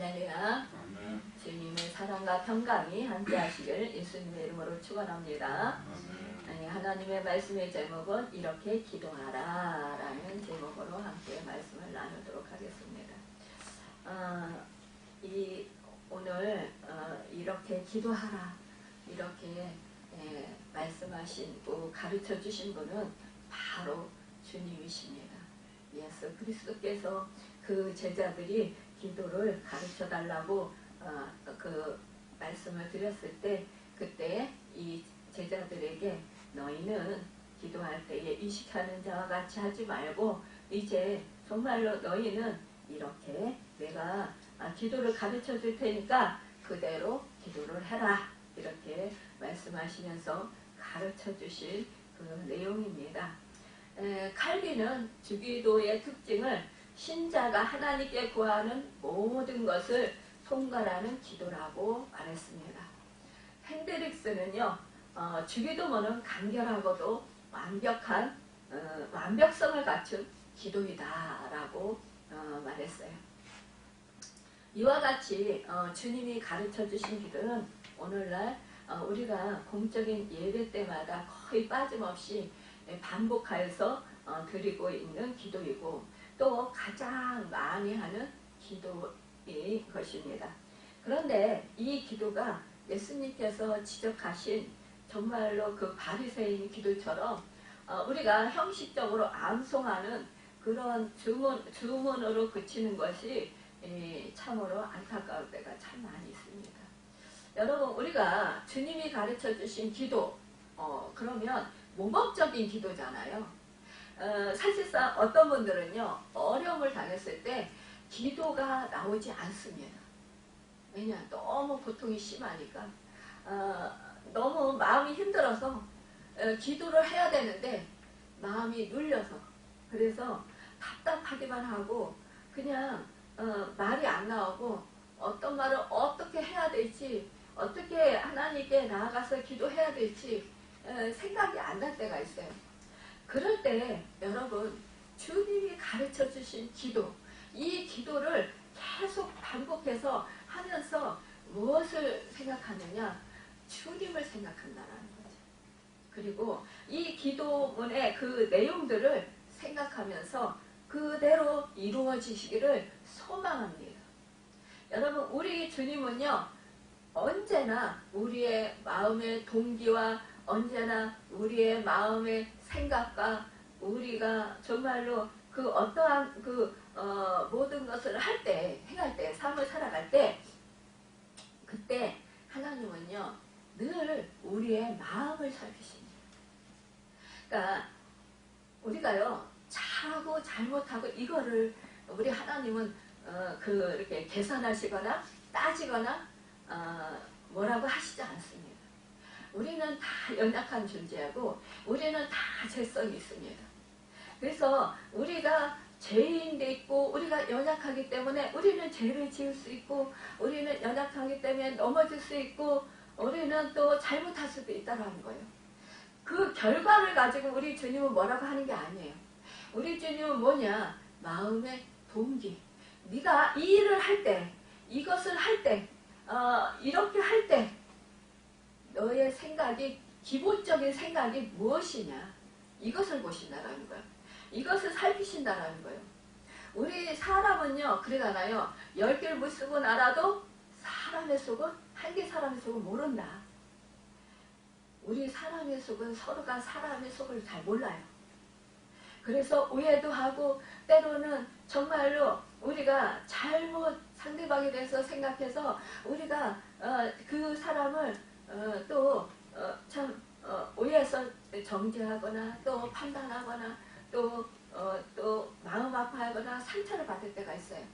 할렐루야. 주님의 사랑과 평강이 함께하시길 예수님의 이름으로 축원합니다. 하나님의 말씀의 제목은 이렇게 기도하라 라는 제목으로 함께 말씀을 나누도록 하겠습니다. 오늘 이렇게 기도하라 이렇게 말씀하신 가르쳐 주신 분은 바로 주님이십니다. 예수 그리스도께서 그 제자들이 기도를 가르쳐 달라고 그 말씀을 드렸을 때 그때 이 제자들에게 너희는 기도할 때에 의식하는 자와 같이 하지 말고 이제 정말로 너희는 이렇게 내가 기도를 가르쳐 줄 테니까 그대로 기도를 해라 이렇게 말씀하시면서 가르쳐 주신 그 내용입니다. 칼빈은 주기도의 특징을 신자가 하나님께 구하는 모든 것을 통과하는 기도라고 말했습니다. 핸드릭스는요, 주기도문은 간결하고도 완벽한 완벽성을 갖춘 기도이다라고 말했어요. 이와 같이 주님이 가르쳐 주신 기도는 오늘날 우리가 공적인 예배 때마다 거의 빠짐없이 반복하여서 드리고 있는 기도이고 또 가장 많이 하는 기도인 것입니다. 그런데 이 기도가 예수님께서 지적하신 정말로 그 바리새인 기도처럼 우리가 형식적으로 암송하는 그런 주문으로 그치는 것이 참으로 안타까울 때가 참 많이 있습니다. 여러분 우리가 주님이 가르쳐 주신 기도 그러면 모범적인 기도잖아요. 사실상 어떤 분들은요 어려움을 당했을 때 기도가 나오지 않습니다. 왜냐 너무 고통이 심하니까 너무 마음이 힘들어서 기도를 해야 되는데 마음이 눌려서 그래서 답답하기만 하고 그냥 말이 안 나오고 어떤 말을 어떻게 해야 될지 어떻게 하나님께 나아가서 기도해야 될지 생각이 안 날 때가 있어요. 그럴 때 여러분 주님이 가르쳐 주신 기도 이 기도를 계속 반복해서 하면서 무엇을 생각하느냐 주님을 생각한다라는 거죠. 그리고 이 기도문의 그 내용들을 생각하면서 그대로 이루어지시기를 소망합니다. 여러분 우리 주님은요 언제나 우리의 마음의 동기와 언제나 우리의 마음의 생각과 우리가 정말로 그 어떠한 모든 것을 행할 때, 삶을 살아갈 때, 그때 하나님은요, 늘 우리의 마음을 살피십니다. 그러니까, 우리가요, 잘하고 잘못하고 이거를 우리 하나님은 이렇게 계산하시거나 따지거나 뭐라고 하시지 않습니다. 우리는 다 연약한 존재하고 우리는 다 죄성이 있습니다. 그래서 우리가 죄인돼 있고 우리가 연약하기 때문에 우리는 죄를 지을 수 있고 우리는 연약하기 때문에 넘어질 수 있고 우리는 또 잘못할 수도 있다는 거예요. 그 결과를 가지고 우리 주님은 뭐라고 하는 게 아니에요. 우리 주님은 뭐냐? 마음의 동기. 네가 이 일을 할 때, 이것을 할 때, 이렇게 할 때 너의 생각이 기본적인 생각이 무엇이냐 이것을 보신다라는 거예요. 이것을 살피신다라는 거예요. 우리 사람은요 그러잖아요. 10개를 못 쓰고 알아도 사람의 속은 한 개 사람의 속은 모른다. 우리 사람의 속은 서로가 사람의 속을 잘 몰라요. 그래서 오해도 하고 때로는 정말로 우리가 잘못 상대방에 대해서 생각해서 우리가 그 사람을 오해해서 정죄하거나 또 판단하거나 또 마음 아파하거나 상처를 받을 때가 있어요.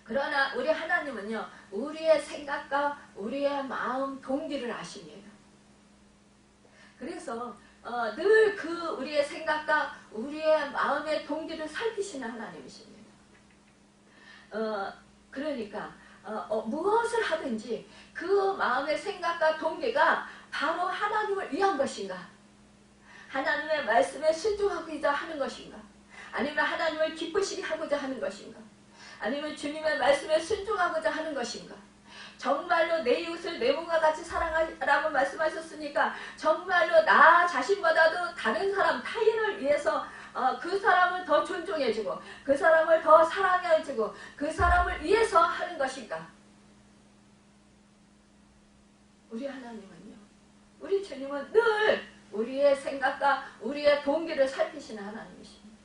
그러나 우리 하나님은요 우리의 생각과 우리의 마음 동기를 아십니다. 그래서 늘 우리의 생각과 우리의 마음의 동기를 살피시는 하나님이십니다. 그러니까 무엇을 하든지 그 마음의 생각과 동기가 바로 하나님을 위한 것인가? 하나님의 말씀에 순종하고자 하는 것인가? 아니면 하나님을 기쁘시게 하고자 하는 것인가? 아니면 주님의 말씀에 순종하고자 하는 것인가? 정말로 내 이웃을 내 몸과 같이 사랑하라고 말씀하셨으니까 정말로 나 자신보다도 다른 사람, 타인을 위해서 그 사람을 더 존중해주고 그 사람을 더 사랑해주고 그 사람을 위해서 하는 것인가? 우리 하나님은요, 우리 주님은 늘 우리의 생각과 우리의 동기를 살피시는 하나님이십니다.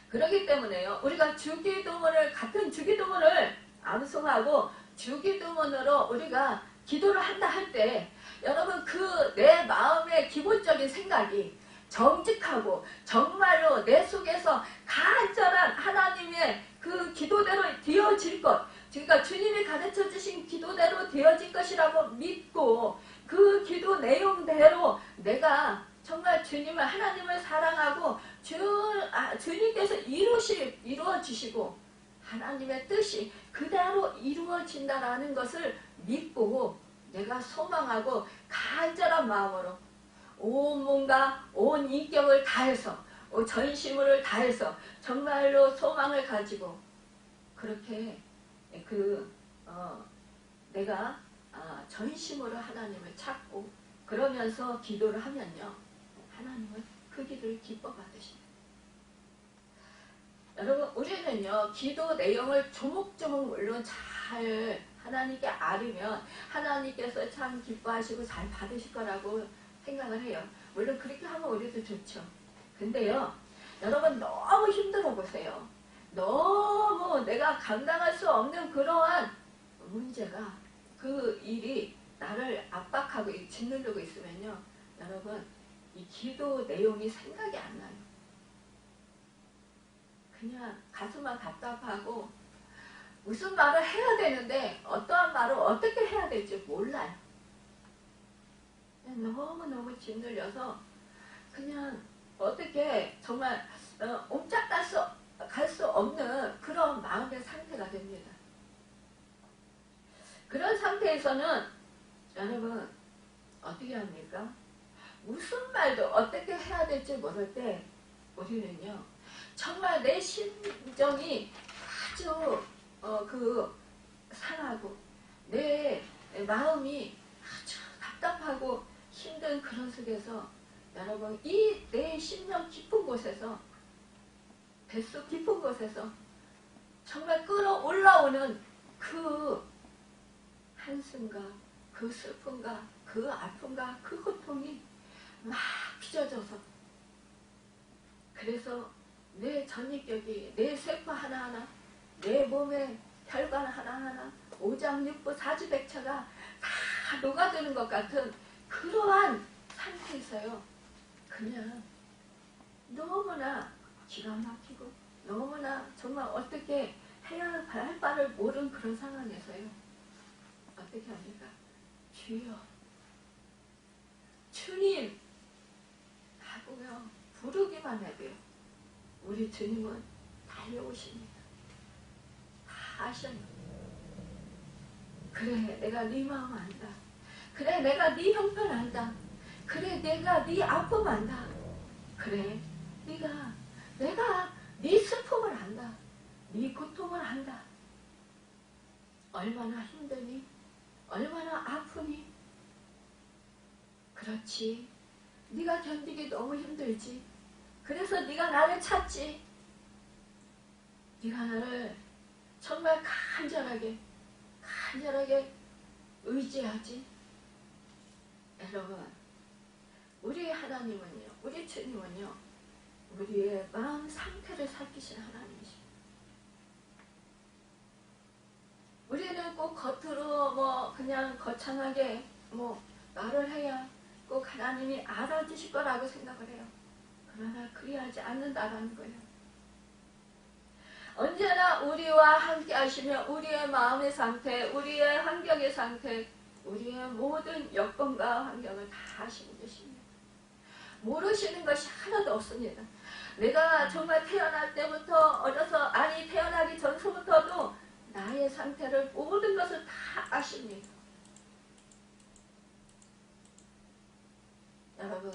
그렇기 때문에요, 우리가 주기도문을, 같은 주기도문을 암송하고 주기도문으로 우리가 기도를 한다 할 때 여러분 그 내 마음의 기본적인 생각이 정직하고 정말로 내 속에서 간절한 하나님의 그 기도대로 되어질 것, 그러니까 주님이 가르쳐 주신 기도대로 되어질 것이라고 믿고 그 기도 내용대로 내가 정말 주님을, 하나님을 사랑하고 주님께서 이루어주시고 하나님의 뜻이 그대로 이루어진다라는 것을 믿고 내가 소망하고 간절한 마음으로 온 몸과 온 인격을 다해서 전심을 다해서 정말로 소망을 가지고 그렇게 내가 전심으로 하나님을 찾고 그러면서 기도를 하면요, 하나님은 그 기도를 기뻐 받으십니다. 여러분, 우리는요, 기도 내용을 조목조목 물론 잘 하나님께 아뢰면 하나님께서 참 기뻐하시고 잘 받으실 거라고 생각을 해요. 물론 그렇게 하면 우리도 좋죠. 근데요, 여러분 너무 힘들어 보세요. 너무 내가 감당할 수 없는 그러한 문제가, 그 일이 나를 압박하고 짓누르고 있으면요, 여러분 이 기도 내용이 생각이 안 나요. 그냥 가슴만 답답하고 무슨 말을 해야 되는데 어떠한 말을 어떻게 해야 될지 몰라요. 너무너무 짓눌려서 그냥 어떻게 정말 옴짝갈 수 없는 그런 마음의 상태가 됩니다. 그런 상태에서는 여러분 어떻게 합니까? 무슨 말도 어떻게 해야 될지 모를 때 우리는요, 정말 내 심정이 아주 상하고 내 마음이 아주 답답하고 힘든 그런 속에서 여러분 이 내 심령 깊은 곳에서, 뱃속 깊은 곳에서 정말 끌어올라오는 그 한숨과 그 슬픔과 그 아픔과 그 고통이 막 빚어져서, 그래서 내 전입격이, 내 세포 하나하나, 내 몸의 혈관 하나하나, 오장육부 사주백차가 다 녹아드는 것 같은 그러한 상태에서요, 그냥 너무나 기가 막히고 너무나 정말 어떻게 해야 할 바를 모르는 그런 상황에서요, 어떻게 합니까? 주여, 주님 하고요 부르기만 해도요, 우리 주님은 달려오십니다. 다 아셔요. 그래, 내가 네 마음 안다. 그래, 내가 네 형편 안다. 그래, 내가 네 아픔 안다. 그래, 내가 네 슬픔을 안다. 네 고통을 안다. 얼마나 힘드니? 얼마나 아프니? 그렇지. 네가 견디기 너무 힘들지. 그래서 네가 나를 찾지. 네가 나를 정말 간절하게 의지하지. 여러분, 우리 하나님은요, 우리 주님은요, 우리의 마음 상태를 살피시는 하나님이십니다. 우리는 꼭 겉으로 그냥 거창하게 말을 해야 꼭 하나님이 알아주실 거라고 생각을 해요. 그러나 그리하지 않는다라는 거예요. 언제나 우리와 함께 하시며 우리의 마음의 상태, 우리의 환경의 상태, 우리의 모든 여건과 환경을 다 아시고 계십니다. 모르시는 것이 하나도 없습니다. 내가 정말 태어날 때부터 태어나기 전서부터도 나의 상태를, 모든 것을 다 아십니다. 여러분,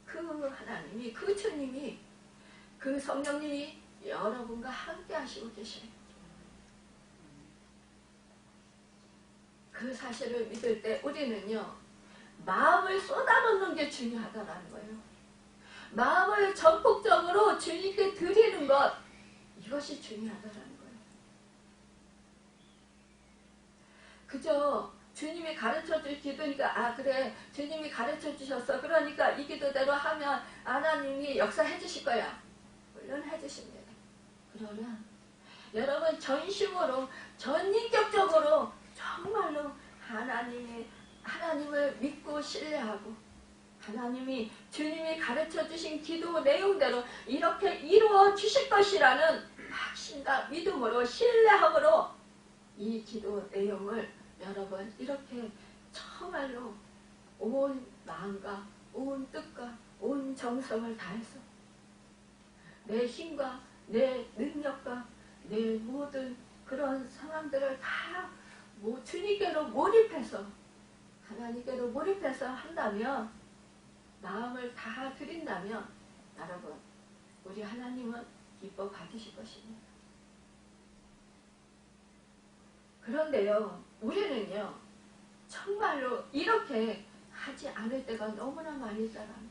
그 하나님이, 그 주님이, 그 성령님이 여러분과 함께 하시고 계셔요. 그 사실을 믿을 때 우리는요, 마음을 쏟아놓는 게 중요하다는 거예요. 마음을 전폭적으로 주님께 드리는 것, 이것이 중요하다는 거예요. 그저 주님이 가르쳐 줄 기도니까 그래 주님이 가르쳐 주셨어 그러니까 이 기도대로 하면 하나님이 역사해 주실 거야. 물론 해 주십니다. 그러면 여러분 전심으로 전인격적으로 정말로 하나님을 믿고 신뢰하고 하나님이 주님이 가르쳐 주신 기도 내용대로 이렇게 이루어 주실 것이라는 확신과 믿음으로 신뢰함으로 이 기도 내용을 여러분 이렇게 정말로 온 마음과 온 뜻과 온 정성을 다해서 내 힘과 내 능력과 내 모든 그런 상황들을 다 주님께로 몰입해서 하나님께로 몰입해서 한다면 마음을 다 드린다면 여러분 우리 하나님은 기뻐 받으실 것입니다. 그런데요 우리는요 정말로 이렇게 하지 않을 때가 너무나 많이 있다는 거예요.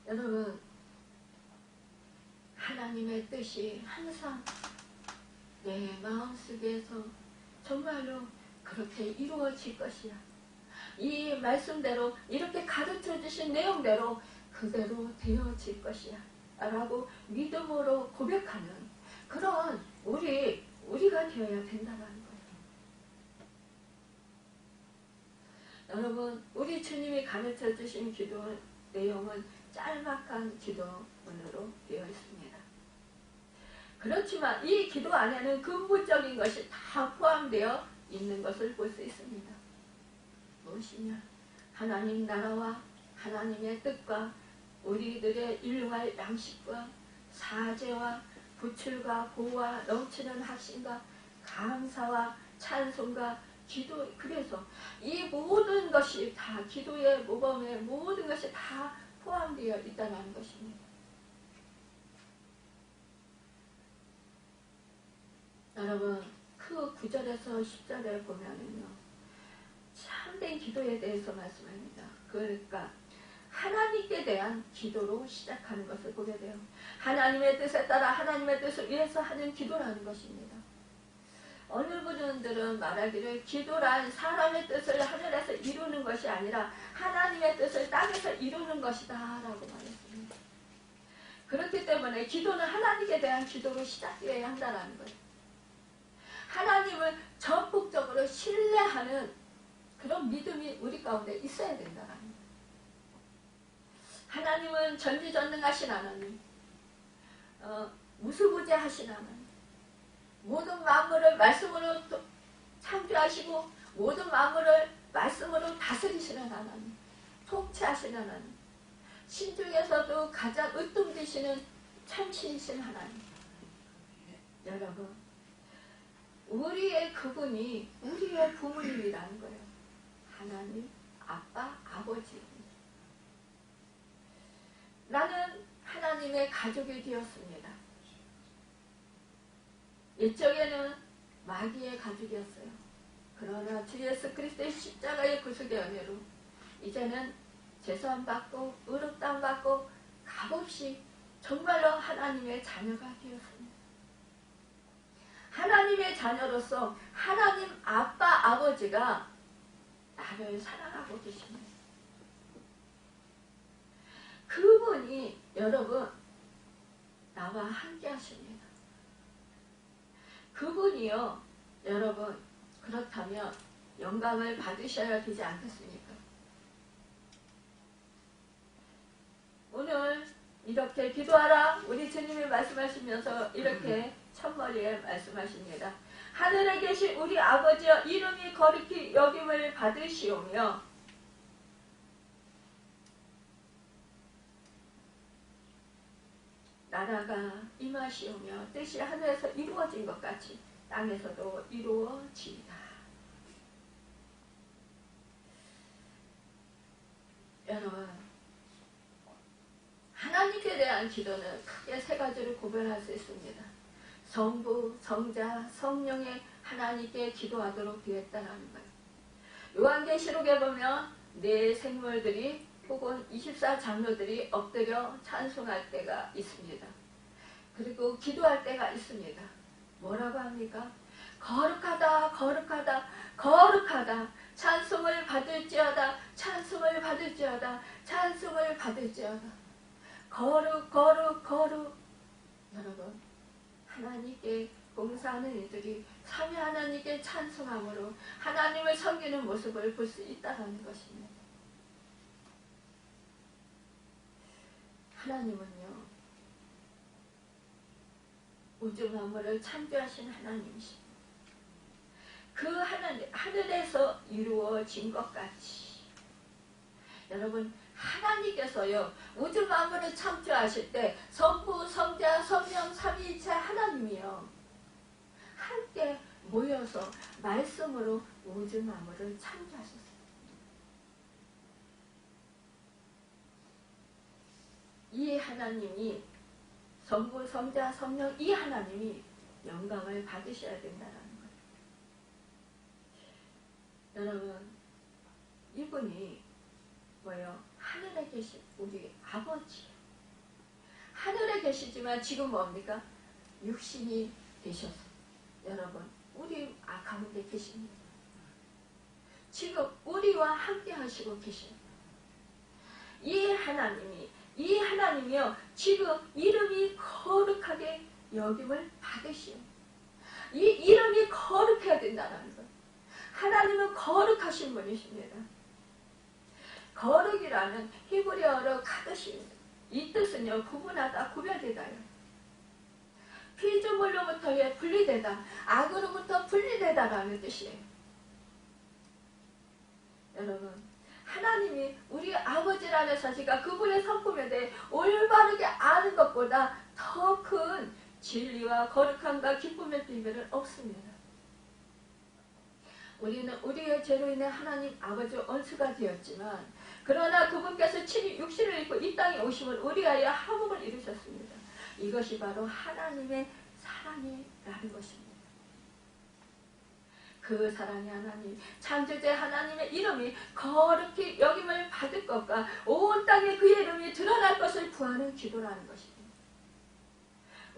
여러분 하나님의 뜻이 항상 내 마음속에서 정말로 그렇게 이루어질 것이야. 이 말씀대로 이렇게 가르쳐 주신 내용대로 그대로 되어질 것이야 라고 믿음으로 고백하는 그런 우리가 되어야 된다는 거예요. 여러분 우리 주님이 가르쳐 주신 기도 내용은 짤막한 기도문으로 되어 있습니다. 그렇지만 이 기도 안에는 근본적인 것이 다 포함되어 있는 것을 볼 수 있습니다. 무엇이냐? 하나님 나라와 하나님의 뜻과 우리들의 일용할 양식과 사죄와 부출과 보호와 넘치는 확신과 감사와 찬송과 기도 그래서 이 모든 것이 다 기도의 모범의 모든 것이 다 포함되어 있다는 것입니다. 여러분 그 9절에서 10절에 보면은요 참된 기도에 대해서 말씀합니다. 그러니까 하나님께 대한 기도로 시작하는 것을 보게 돼요. 하나님의 뜻에 따라 하나님의 뜻을 위해서 하는 기도라는 것입니다. 어느 분들은 말하기를 기도란 사람의 뜻을 하늘에서 이루는 것이 아니라 하나님의 뜻을 땅에서 이루는 것이다 라고 말했습니다. 그렇기 때문에 기도는 하나님께 대한 기도로 시작되어야 한다는 거예요. 하나님을 전폭적으로 신뢰하는 그런 믿음이 우리 가운데 있어야 된다는 거예요. 하나님은 전지전능하신 하나님, 무수부재하신 하나님, 모든 만물을 말씀으로 창조하시고 모든 만물을 말씀으로 다스리시는 하나님, 통치하시는 하나님, 신중에서도 가장 으뜸되시는 참신이신 하나님. 여러분 우리의 그분이 우리의 부모님이라는 거예요. 하나님, 아빠, 아버지. 나는 하나님의 가족이 되었습니다. 옛적에는 마귀의 가족이었어요. 그러나 주 예수 그리스도의 십자가의 구속의 은혜로 이제는 제사함받고 의롭다함받고 값없이 정말로 하나님의 자녀가 되었습니다. 하나님의 자녀로서 하나님 아빠 아버지가 나를 사랑하고 계십니다. 그분이 여러분 나와 함께 하십니다. 그분이요 여러분 그렇다면 영광을 받으셔야 되지 않겠습니까? 오늘 이렇게 기도하라 우리 주님이 말씀하시면서 이렇게 첫머리에 말씀하십니다. 하늘에 계신 우리 아버지여 이름이 거룩히 여김을 받으시오며 나라가 임하시오며 뜻이 하늘에서 이루어진 것 같이 땅에서도 이루어지이다. 여러분 하나님께 대한 대한 기도는 크게 세 가지로 구별할 수 있습니다. 성부, 성자, 성령의 하나님께 기도하도록 되어 있다는 거예요. 요한계시록에 보면 네 생물들이 혹은 24장로들이 엎드려 찬송할 때가 있습니다. 그리고 기도할 때가 있습니다. 뭐라고 합니까? 거룩하다, 거룩하다, 거룩하다. 찬송을 받을지어다, 찬송을 받을지어다, 찬송을 받을지어다. 거룩, 거룩, 거룩. 여러분, 하나님께 봉사하는 이들이 삼위 하나님께 찬송함으로 하나님을 섬기는 모습을 볼 수 있다는 것입니다. 하나님은요, 우주 만물을 창조하신 하나님이십니다. 그 하나님, 하늘에서 이루어진 것 같이 여러분, 하나님께서요 우주 만물을 창조하실 때 성부, 성자, 성령, 삼위일체 하나님이요 함께 모여서 말씀으로 우주 만물을 창조하셨어요. 이 하나님이 성부, 성자, 성령 이 하나님이 영광을 받으셔야 된다는 거예요. 여러분, 이분이 뭐예요? 하늘에 계신 우리 아버지. 하늘에 계시지만 지금 뭡니까? 육신이 되셔서 여러분 우리 가운데 계십니다. 지금 우리와 함께 하시고 계십니다. 이 하나님이요 지금 이름이 거룩하게 여김을 받으시오. 이 이름이 거룩해야 된다는 것. 하나님은 거룩하신 분이십니다. 거룩이라는 히브리어로 카도시입니다. 이 뜻은요 구분하다, 구별되다요. 피조물로부터 분리되다, 악으로부터 분리되다라는 뜻이에요. 여러분, 하나님이 우리 아버지라는 사실과 그분의 성품에 대해 올바르게 아는 것보다 더 큰 진리와 거룩함과 기쁨의 비밀은 없습니다. 우리는 우리의 죄로 인해 하나님 아버지 원수가 되었지만 그러나 그분께서 친히 육신을 입고 이 땅에 오심을 우리하여 화목을 이루셨습니다. 이것이 바로 하나님의 사랑이라는 것입니다. 그 사랑의 하나님, 창조주의 하나님의 이름이 거룩히 여김을 받을 것과 온 땅에 그의 이름이 드러날 것을 구하는 기도라는 것입니다.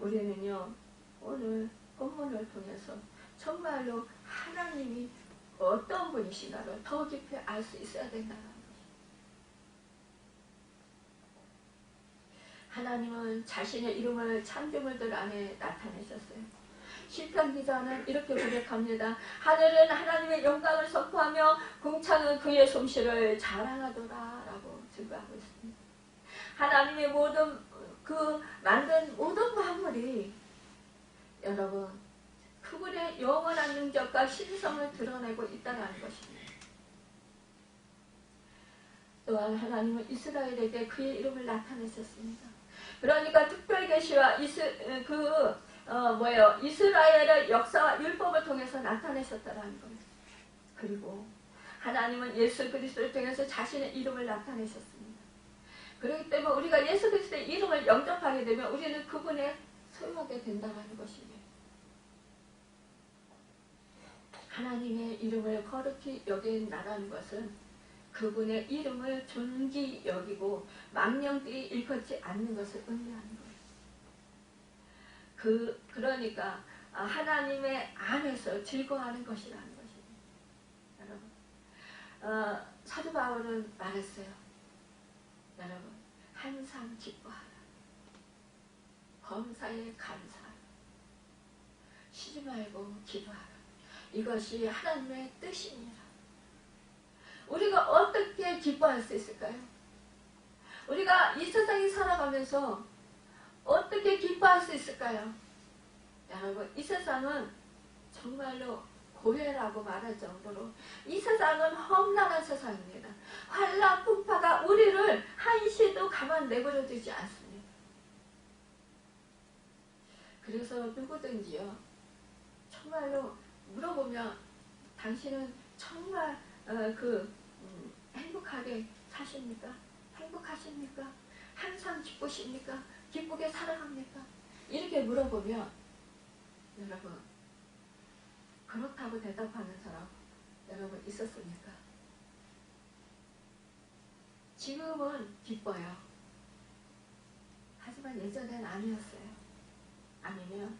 우리는요 오늘 본문을 통해서 정말로 하나님이 어떤 분이신가를 더 깊이 알 수 있어야 된다는 것입니다. 하나님은 자신의 이름을 창조물들 안에 나타내셨어요. 시편 기자는 이렇게 고백합니다. 하늘은 하나님의 영광을 선포하며 궁창은 그의 솜씨를 자랑하더라 라고 증거하고 있습니다. 하나님의 모든 만든 모든 만물이 여러분 그분의 영원한 능력과 신성을 드러내고 있다는 것입니다. 또한 하나님은 이스라엘에게 그의 이름을 나타내셨습니다. 그러니까 특별계시와 이스라엘의 역사와 율법을 통해서 나타내셨다는 겁니다. 그리고 하나님은 예수 그리스도를 통해서 자신의 이름을 나타내셨습니다. 그렇기 때문에 우리가 예수 그리스도의 이름을 영접하게 되면 우리는 그분의 소유하게 된다는 것입니다. 하나님의 이름을 거룩히 여긴다는 것은 그분의 이름을 존귀 여기고 망령되이 일컫지 않는 것을 의미하는 거예요. 그러니까 하나님의 안에서 즐거워하는 것이라는 것입니다. 여러분, 사도 바울은 말했어요. 여러분, 항상 기뻐하라. 범사에 감사하라. 쉬지 말고 기도하라. 이것이 하나님의 뜻입니다. 우리가 어떻게 기뻐할 수 있을까요? 우리가 이 세상에 살아가면서 어떻게 기뻐할 수 있을까요? 여러분, 이 세상은 정말로 고해라고 말할 정도로 이 세상은 험난한 세상입니다. 환난 풍파가 우리를 한시도 가만 내버려 두지 않습니다. 그래서 누구든지요 정말로 물어보면 당신은 정말 행복하게 사십니까? 행복하십니까? 항상 기쁘십니까? 기쁘게 살아갑니까? 이렇게 물어보면 여러분 그렇다고 대답하는 사람 여러분 있었습니까? 지금은 기뻐요. 하지만 예전엔 아니었어요. 아니면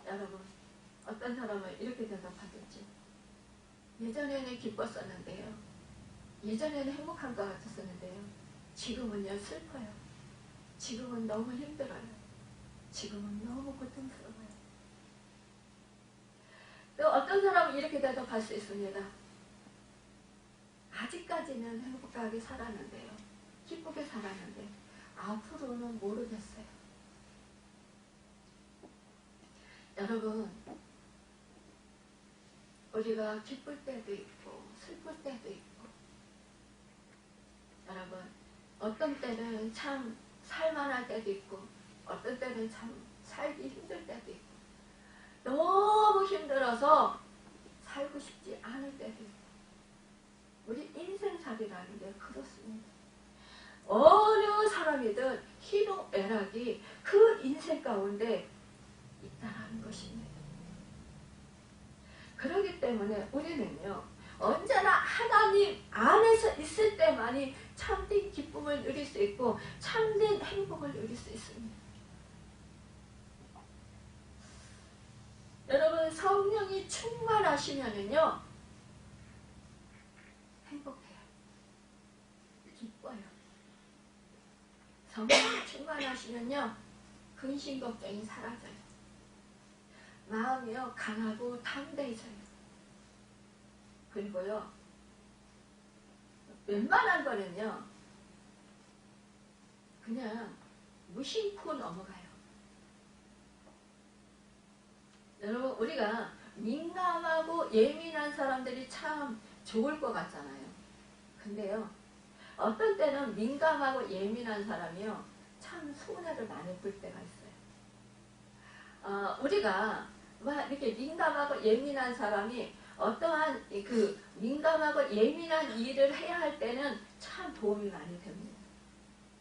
여러분 어떤 사람은 이렇게 대답하겠지. 예전에는 기뻤었는데요. 예전에는 행복한 것 같았었는데요. 지금은요 슬퍼요. 지금은 너무 힘들어요. 지금은 너무 고통스러워요. 또 어떤 사람은 이렇게 대답할 수 있습니다. 아직까지는 행복하게 살았는데요. 기쁘게 살았는데 앞으로는 모르겠어요. 여러분 우리가 기쁠 때도 있고 슬플 때도 있고 여러분 어떤 때는 참 살만할 때도 있고 어떤 때는 참 살기 힘들 때도 있고 너무 힘들어서 살고 싶지 않을 때도 있고 우리 인생살이라는 게 그렇습니다. 어느 사람이든 희노애락이 그 인생 가운데 있다라는 것입니다. 그렇기 때문에 우리는요 언제나 하나님 안에서 있을 때만이 참된 기쁨을 누릴 수 있고 참된 행복을 누릴 수 있습니다. 여러분 성령이 충만하시면은요 행복해요. 기뻐요. 성령이 충만하시면요 근심 걱정이 사라져요. 마음이요 강하고 담대해져요. 그리고요 웬만한 거는요 그냥 무심코 넘어가요. 여러분 우리가 민감하고 예민한 사람들이 참 좋을 것 같잖아요. 근데요 어떤 때는 민감하고 예민한 사람이요 참 손해를 많이 볼 때가 있어요. 우리가 막 이렇게 민감하고 예민한 사람이 어떠한 그 민감하고 예민한 일을 해야 할 때는 참 도움이 많이 됩니다.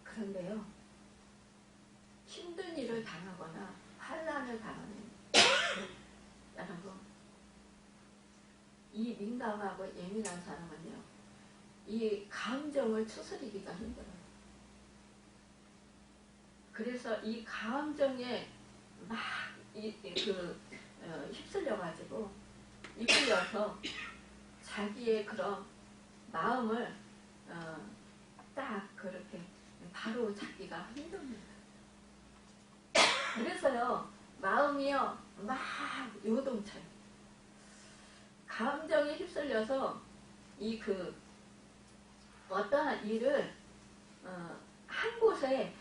그런데요 힘든 일을 당하거나 환난을 당하는 여러분 이 민감하고 예민한 사람은요 이 감정을 추스리기가 힘들어요. 그래서 이 감정에 막 휩쓸려가지고 이끌려서 자기의 그런 마음을 딱 그렇게 바로 잡기가 힘듭니다. 그래서요 마음이요 막 요동쳐요. 감정에 휩쓸려서 이 어떠한 일을 한 곳에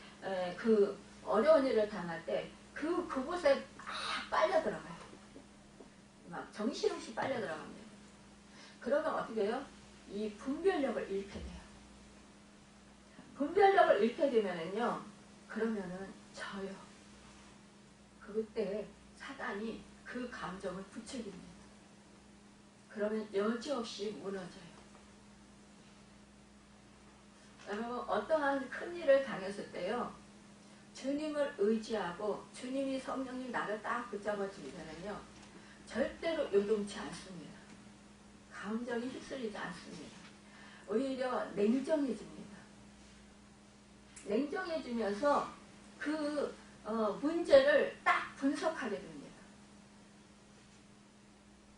그 어려운 일을 당할 때 그곳에 막 빨려 들어가요. 막 정신없이 빨려 들어갑니다. 그러면 어떻게 해요? 이 분별력을 잃게 돼요. 분별력을 잃게 되면은요 그러면은 져요. 그때 사단이 그 감정을 부추깁니다. 그러면 여지없이 무너져요. 여러분 어떠한 큰 일을 당했을 때요 주님을 의지하고 주님이 성령님 나를 딱 붙잡아 주시면은요 절대로 요동치 않습니다. 감정이 휩쓸리지 않습니다. 오히려 냉정해집니다. 냉정해지면서 그 문제를 딱 분석하게 됩니다.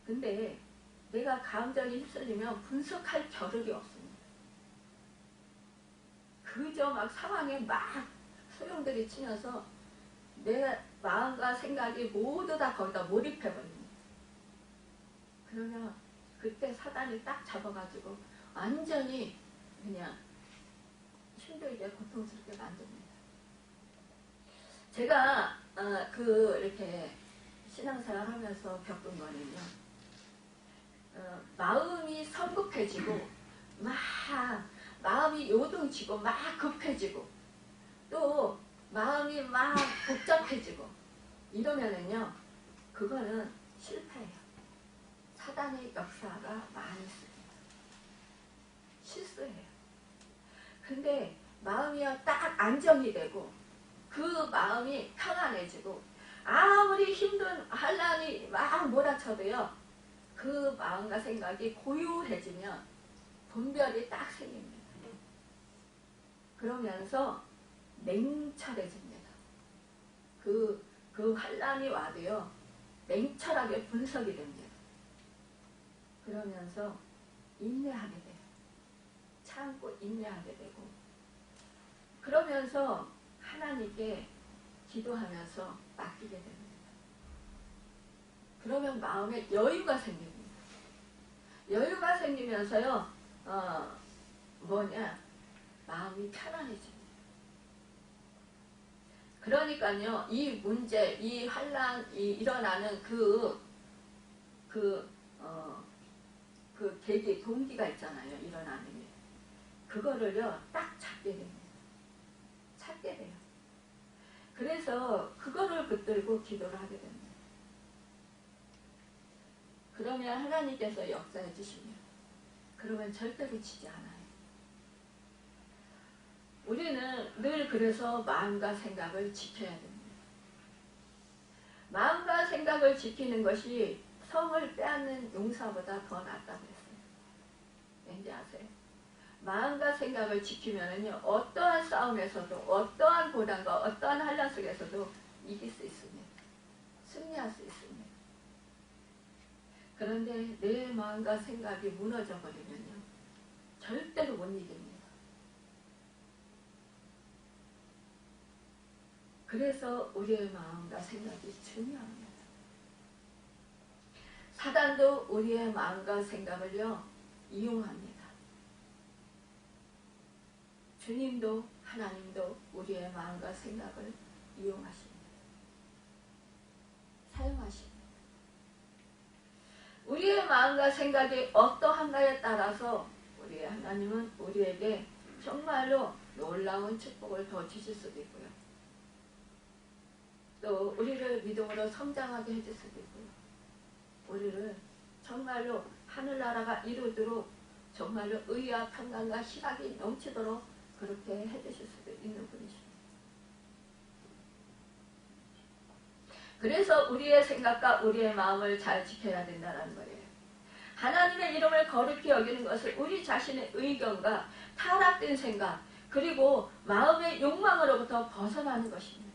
근데 내가 감정이 휩쓸리면 분석할 겨를이 없습니다. 그저 막 상황에 막 소용돌이 치면서 내 마음과 생각이 모두 다 거기다 몰입해버립니다. 그러면 그때 사단이 딱 잡아가지고 완전히 그냥 힘들게 고통스럽게 만듭니다. 제가 이렇게 신앙생활 하면서 겪은 거는요 마음이 성급해지고 막 마음이 요동치고 막 급해지고 또 마음이 막 복잡해지고 이러면은요 그거는 실패예요. 사단의 역사가 많이 있습니다. 실수예요. 근데 마음이요 딱 안정이 되고 그 마음이 평안해지고 아무리 힘든 환란이 막 몰아쳐도요 그 마음과 생각이 고요해지면 분별이 딱 생깁니다. 그러면서 냉철해집니다. 그 환란이 와도요 냉철하게 분석이 됩니다. 그러면서 인내하게 돼요. 참고 인내하게 되고 그러면서 하나님께 기도하면서 맡기게 됩니다. 그러면 마음에 여유가 생깁니다. 여유가 생기면서요 마음이 편안해집니다. 그러니까요 이 문제, 이 환란이 일어나는 그 계기, 동기가 있잖아요. 일어나는 게. 그거를요 딱 찾게 됩니다. 찾게 돼요. 그래서 그거를 붙들고 기도를 하게 됩니다. 그러면 하나님께서 역사해 주시면 그러면 절대로 지지 않아요. 우리는 늘 그래서 마음과 생각을 지켜야 됩니다. 마음과 생각을 지키는 것이 성을 빼앗는 용사보다 더 낫다고 했어요. 왠지 아세요? 마음과 생각을 지키면은요 어떠한 싸움에서도 어떠한 고난과 어떠한 환란 속에서도 이길 수 있습니다. 승리할 수 있습니다. 그런데 내 마음과 생각이 무너져 버리면요 절대로 못 이깁니다. 그래서 우리의 마음과 생각이 중요합니다. 사단도 우리의 마음과 생각을요 이용합니다. 주님도 하나님도 우리의 마음과 생각을 이용하십니다. 사용하십니다. 우리의 마음과 생각이 어떠한가에 따라서 우리의 하나님은 우리에게 정말로 놀라운 축복을 더 주실 수도 있고요. 또 우리를 믿음으로 성장하게 해줄 수도 있고요. 우리를 정말로 하늘나라가 이루도록 정말로 의와 평강과 희락이 넘치도록 그렇게 해주실 수도 있는 분이십니다. 그래서 우리의 생각과 우리의 마음을 잘 지켜야 된다는 거예요. 하나님의 이름을 거룩히 여기는 것을 우리 자신의 의견과 타락된 생각 그리고 마음의 욕망으로부터 벗어나는 것입니다.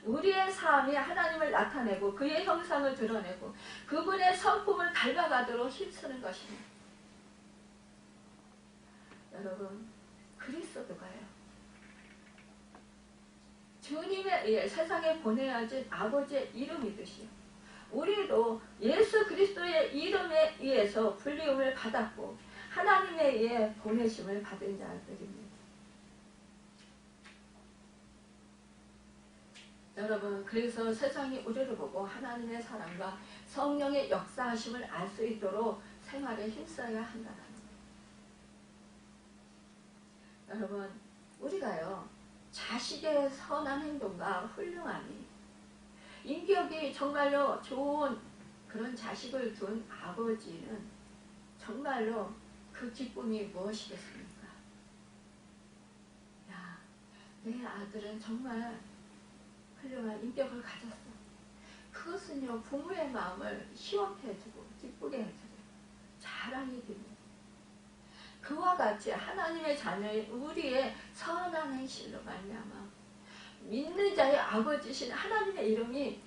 우리의 삶이 하나님을 나타내고 그의 형상을 드러내고 그분의 성품을 닮아가도록 힘쓰는 것입니다. 여러분 그리스도가요 주님에 의해 세상에 보내어진 아버지의 이름이듯이요 우리도 예수 그리스도의 이름에 의해서 불리움을 받았고 하나님에 의해 보내심을 받은 자들입니다. 여러분 그래서 세상이 우리를 보고 하나님의 사랑과 성령의 역사하심을 알 수 있도록 생활에 힘써야 한다는 거예요. 여러분 우리가요 자식의 선한 행동과 훌륭함이 인격이 정말로 좋은 그런 자식을 둔 아버지는 정말로 그 기쁨이 무엇이겠습니까? 야, 내 아들은 정말 훌륭한 인격을 가졌어. 그것은요 부모의 마음을 희원케 해주고 기쁘게 해주고 자랑이 됩니다. 그와 같이 하나님의 자녀인 우리의 선한 행실로 말미암아 믿는 자의 아버지신 하나님의 이름이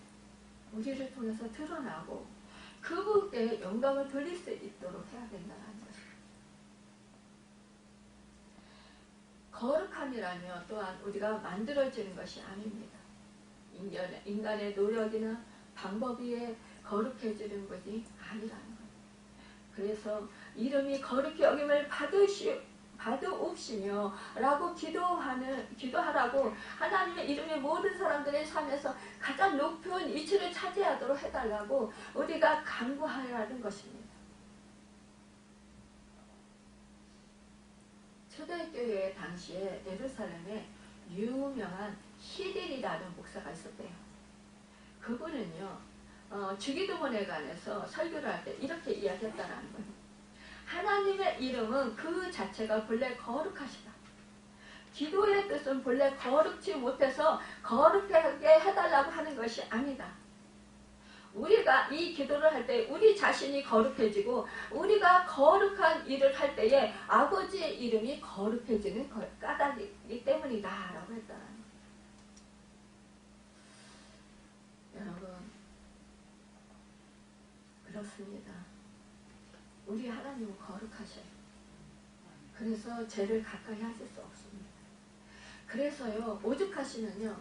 우리를 통해서 드러나고 그분께 영광을 돌릴 수 있도록 해야 된다는 것입니다. 거룩함이라며 또한 우리가 만들어지는 것이 아닙니다. 인간의 노력이나 방법에 의해 거룩해지는 것이 아니라는 거예요. 그래서 이름이 거룩히 여김을 받으옵시며 라고 기도하라고 하나님의 이름이 모든 사람들의 삶에서 가장 높은 위치를 차지하도록 해달라고 우리가 간구하여야 하는 것입니다. 초대교회 당시에 예루살렘에 유명한 히딜이라는 목사가 있었대요. 그분은요 주기도문에 관해서 설교를 할 때 이렇게 이야기했다는 거예요. 하나님의 이름은 그 자체가 본래 거룩하시다. 기도의 뜻은 본래 거룩지 못해서 거룩하게 해달라고 하는 것이 아니다. 우리가 이 기도를 할 때 우리 자신이 거룩해지고 우리가 거룩한 일을 할 때에 아버지의 이름이 거룩해지는 까닭이기 때문이다 라고 했다. 여러분, 그렇습니다. 우리 하나님은 거룩하셔요. 그래서 죄를 가까이 하실 수 없습니다. 그래서요, 오죽하시면요,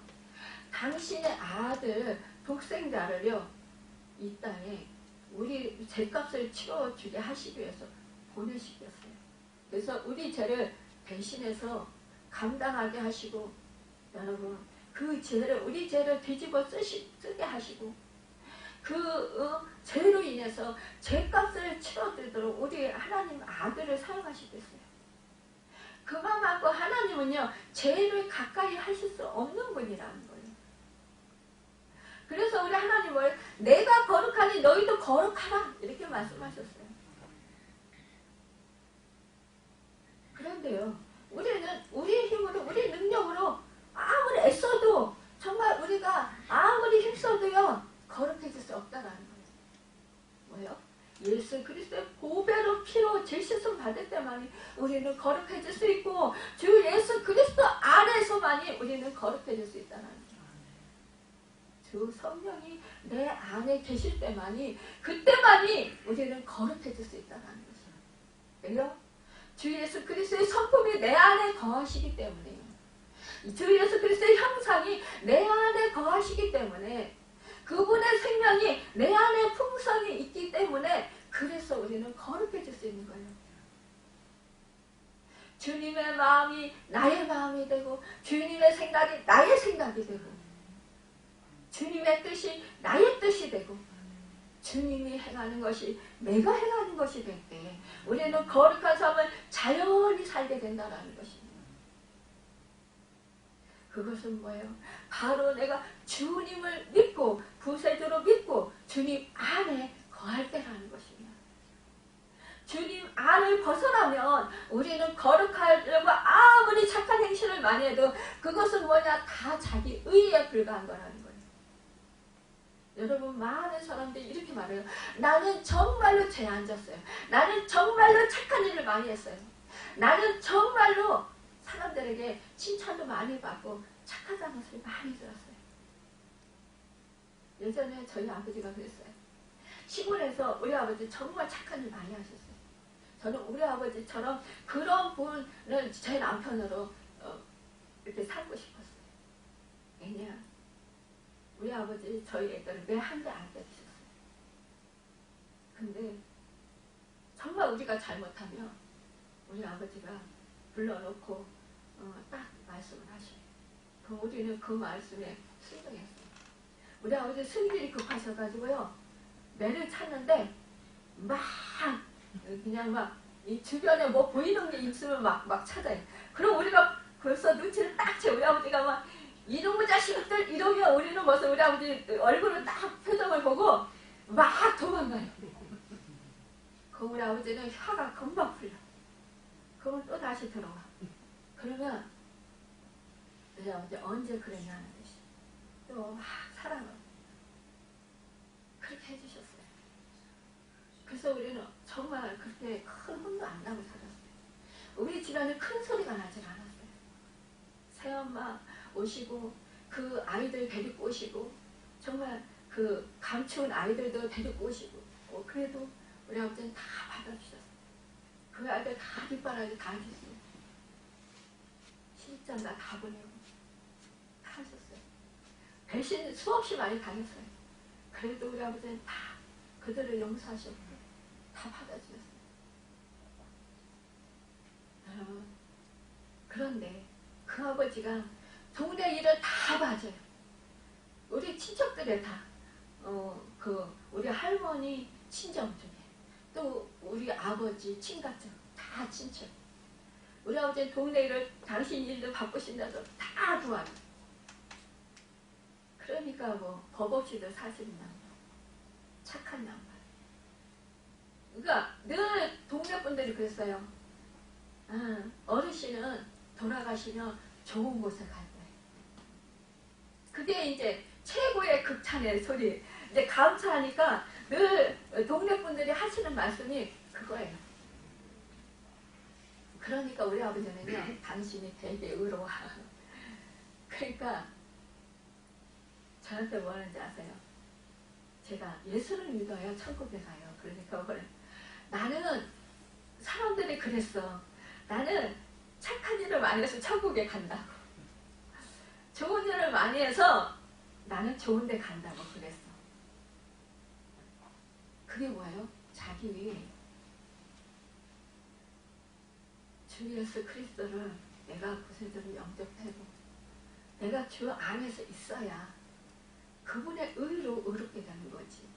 당신의 아들 독생자를요, 이 땅에 우리 죄값을 치러주게 하시기 위해서 보내시겠어요. 그래서 우리 죄를 대신해서 감당하게 하시고, 여러분, 그 죄를, 우리 죄를 뒤집어 쓰게 하시고, 그 죄로 인해서 죄값을 치러드리도록 우리 하나님 아들을 사용하시겠어요. 그것만큼 하나님은요, 죄를 가까이 하실 수 없는 분이라는 거예요. 그래서 우리 하나님을 내가 거룩하니 너희도 거룩하라 이렇게 말씀하셨어요. 그런데요, 우리는 우리의 힘으로, 우리 능력으로 아무리 애써도, 정말 우리가 아무리 힘써도요, 거룩해질 수 없다라는 거예요. 뭐요? 예수 그리스도의 보배로 피로 죄씻음 받을 때만이 우리는 거룩해질 수 있고, 주 예수 그리스도 안에서만이 우리는 거룩해질 수 있다는 거예요. 주 성령이 내 안에 계실 때만이, 그때만이 우리는 거룩해질 수 있다는 것이에요. 왜요? 주 예수 그리스도의 성품이 내 안에 거하시기 때문에요. 주 예수 그리스도의 형상이 내 안에 거하시기 때문에, 그분의 생명이 내 안에 풍성이 있기 때문에, 그래서 우리는 거룩해질 수 있는 거예요. 주님의 마음이 나의 마음이 되고, 주님의 생각이 나의 생각이 되고, 주님의 뜻이 나의 뜻이 되고, 주님이 행하는 것이 내가 행하는 것이 될 때 우리는 거룩한 삶을 자연히 살게 된다는 것입니다. 그것은 뭐예요? 바로 내가 주님을 믿고 구세주로 믿고 주님 안에 거할 때라는 것입니다. 주님 안을 벗어나면 우리는 거룩하려고 아무리 착한 행실을 많이 해도 그것은 뭐냐? 다 자기 의에 불과한 거라는 거예요. 여러분, 많은 사람들이 이렇게 말해요. 나는 정말로 죄에 안 졌어요. 나는 정말로 착한 일을 많이 했어요. 나는 정말로 사람들에게 칭찬도 많이 받고 착하다는 소리 많이 들었어요. 예전에 저희 아버지가 그랬어요. 시골에서 우리 아버지 정말 착한 일 많이 하셨어요. 저는 우리 아버지처럼 그런 분을 제 남편으로 이렇게 살고 싶었어요. 왜냐? 우리 아버지 저희 애들을 매 한 대 안 때리셨어요. 근데 정말 우리가 잘못하면 우리 아버지가 불러놓고 딱 말씀을 하셔요. 그럼 우리는 그 말씀에 순종했어요. 우리 아버지 승질이 급하셔가지고요, 매를 찾는데 막 그냥 막 이 주변에 뭐 보이는 게 있으면 막 찾아요. 그럼 우리가 벌써 눈치를 딱 채. 우리 아버지가 막 이놈의 자식들 이러면 우리는 벌써 우리 아버지 얼굴을 딱 표정을 보고 막 도망가요. 그럼 우리 아버지는 화가 금방 풀려. 그러면 또 다시 들어와. 그러면 우리 아버지 언제 그랬냐는 듯이 또 막 사랑을 그렇게 해주셨어요. 그래서 우리는 정말 그때 큰 혼도 안 나고 살았어요. 우리 집안에 큰 소리가 나질 않았어요. 새엄마 오시고 그 아이들 데리고 오시고 정말 그 감추운 아이들도 데리고 오시고 그래도 우리 아버지는 다 받아주셨어요. 그 아이들 다 뒷바라지 다 해줬어요. 실전 다 보내고 다 하셨어요. 배신 수없이 많이 당했어요. 그래도 우리 아버지는 다 그들을 용서하셨고 다 받아주셨어요. 여러분, 그런데 그 아버지가 동네 일을 다 봐줘요. 우리 친척들에 다, 우리 할머니 친정 중에, 또 우리 아버지 친가족 다 친척. 우리 아버지는 동네 일을 당신 일도 바꾸신다서 다 도와요. 그러니까 뭐 법 없이도 사시는 양반, 착한 양반. 그러니까 늘 동네 분들이 그랬어요. 어르신은 돌아가시면 좋은 곳에 갈 거예요. 그게 이제 최고의 극찬의 소리. 이제 감사하니까 늘 동네 분들이 하시는 말씀이 그거예요. 그러니까 우리 아버지는요, 당신이 되게 의로워. 그러니까 저한테 뭐 하는지 아세요? 제가 예수를 믿어야 천국에 가요. 그러니까 나는 사람들이 그랬어. 나는 착한 일을 많이 해서 천국에 간다고. 좋은 일을 많이 해서 나는 좋은 데 간다고 그랬어. 그게 뭐예요? 자기 주 예수 그리스도를 내가 구세주로 영접하고 내가 주 안에서 있어야 그분의 의로 의롭게 되는 거지.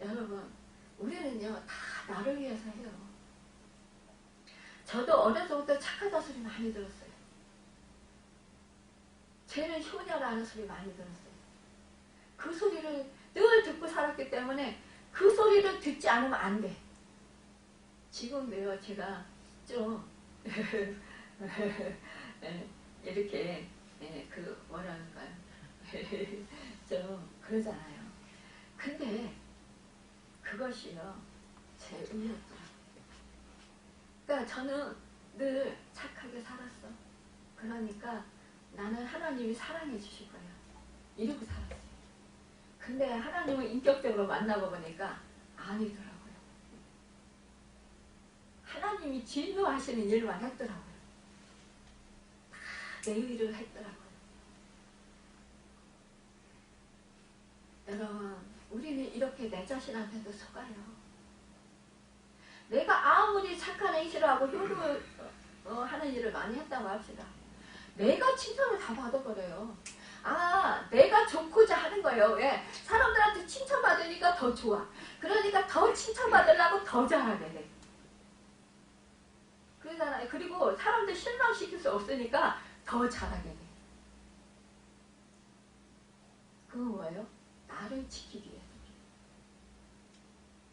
여러분, 우리는요 다 나를 위해서 해요. 저도 어려서부터 착하다 소리 많이 들었어요. 쟤는 효녀라는 소리 많이 들었어요. 그 소리를 늘 듣고 살았기 때문에 그 소리를 듣지 않으면 안 돼. 지금도요 제가 좀 이렇게 그 뭐랄까요 좀 그러잖아요. 근데 그것이요 제 의였더라고요. 그러니까 저는 늘 착하게 살았어. 그러니까 나는 하나님이 사랑해 주실 거야. 이러고 살았어요. 근데 하나님을 인격적으로 만나고 보니까 아니더라고요. 하나님이 진노하시는 일만 했더라고요. 다 내 일을 했더라고요. 여러분, 우리는 이렇게 내 자신한테도 속아요. 내가 아무리 착한 행실을 하고 효를 하는 일을 많이 했다고 합시다. 내가 칭찬을 다 받아버려요. 아, 내가 좋고자 하는 거예요. 왜? 사람들한테 칭찬받으니까 더 좋아. 그러니까 더 칭찬받으려고 더 잘하게 돼. 그러잖아요. 그리고 사람들 실망시킬 수 없으니까 더 잘하게 돼. 그건 뭐예요? 나를 지키기 위해서.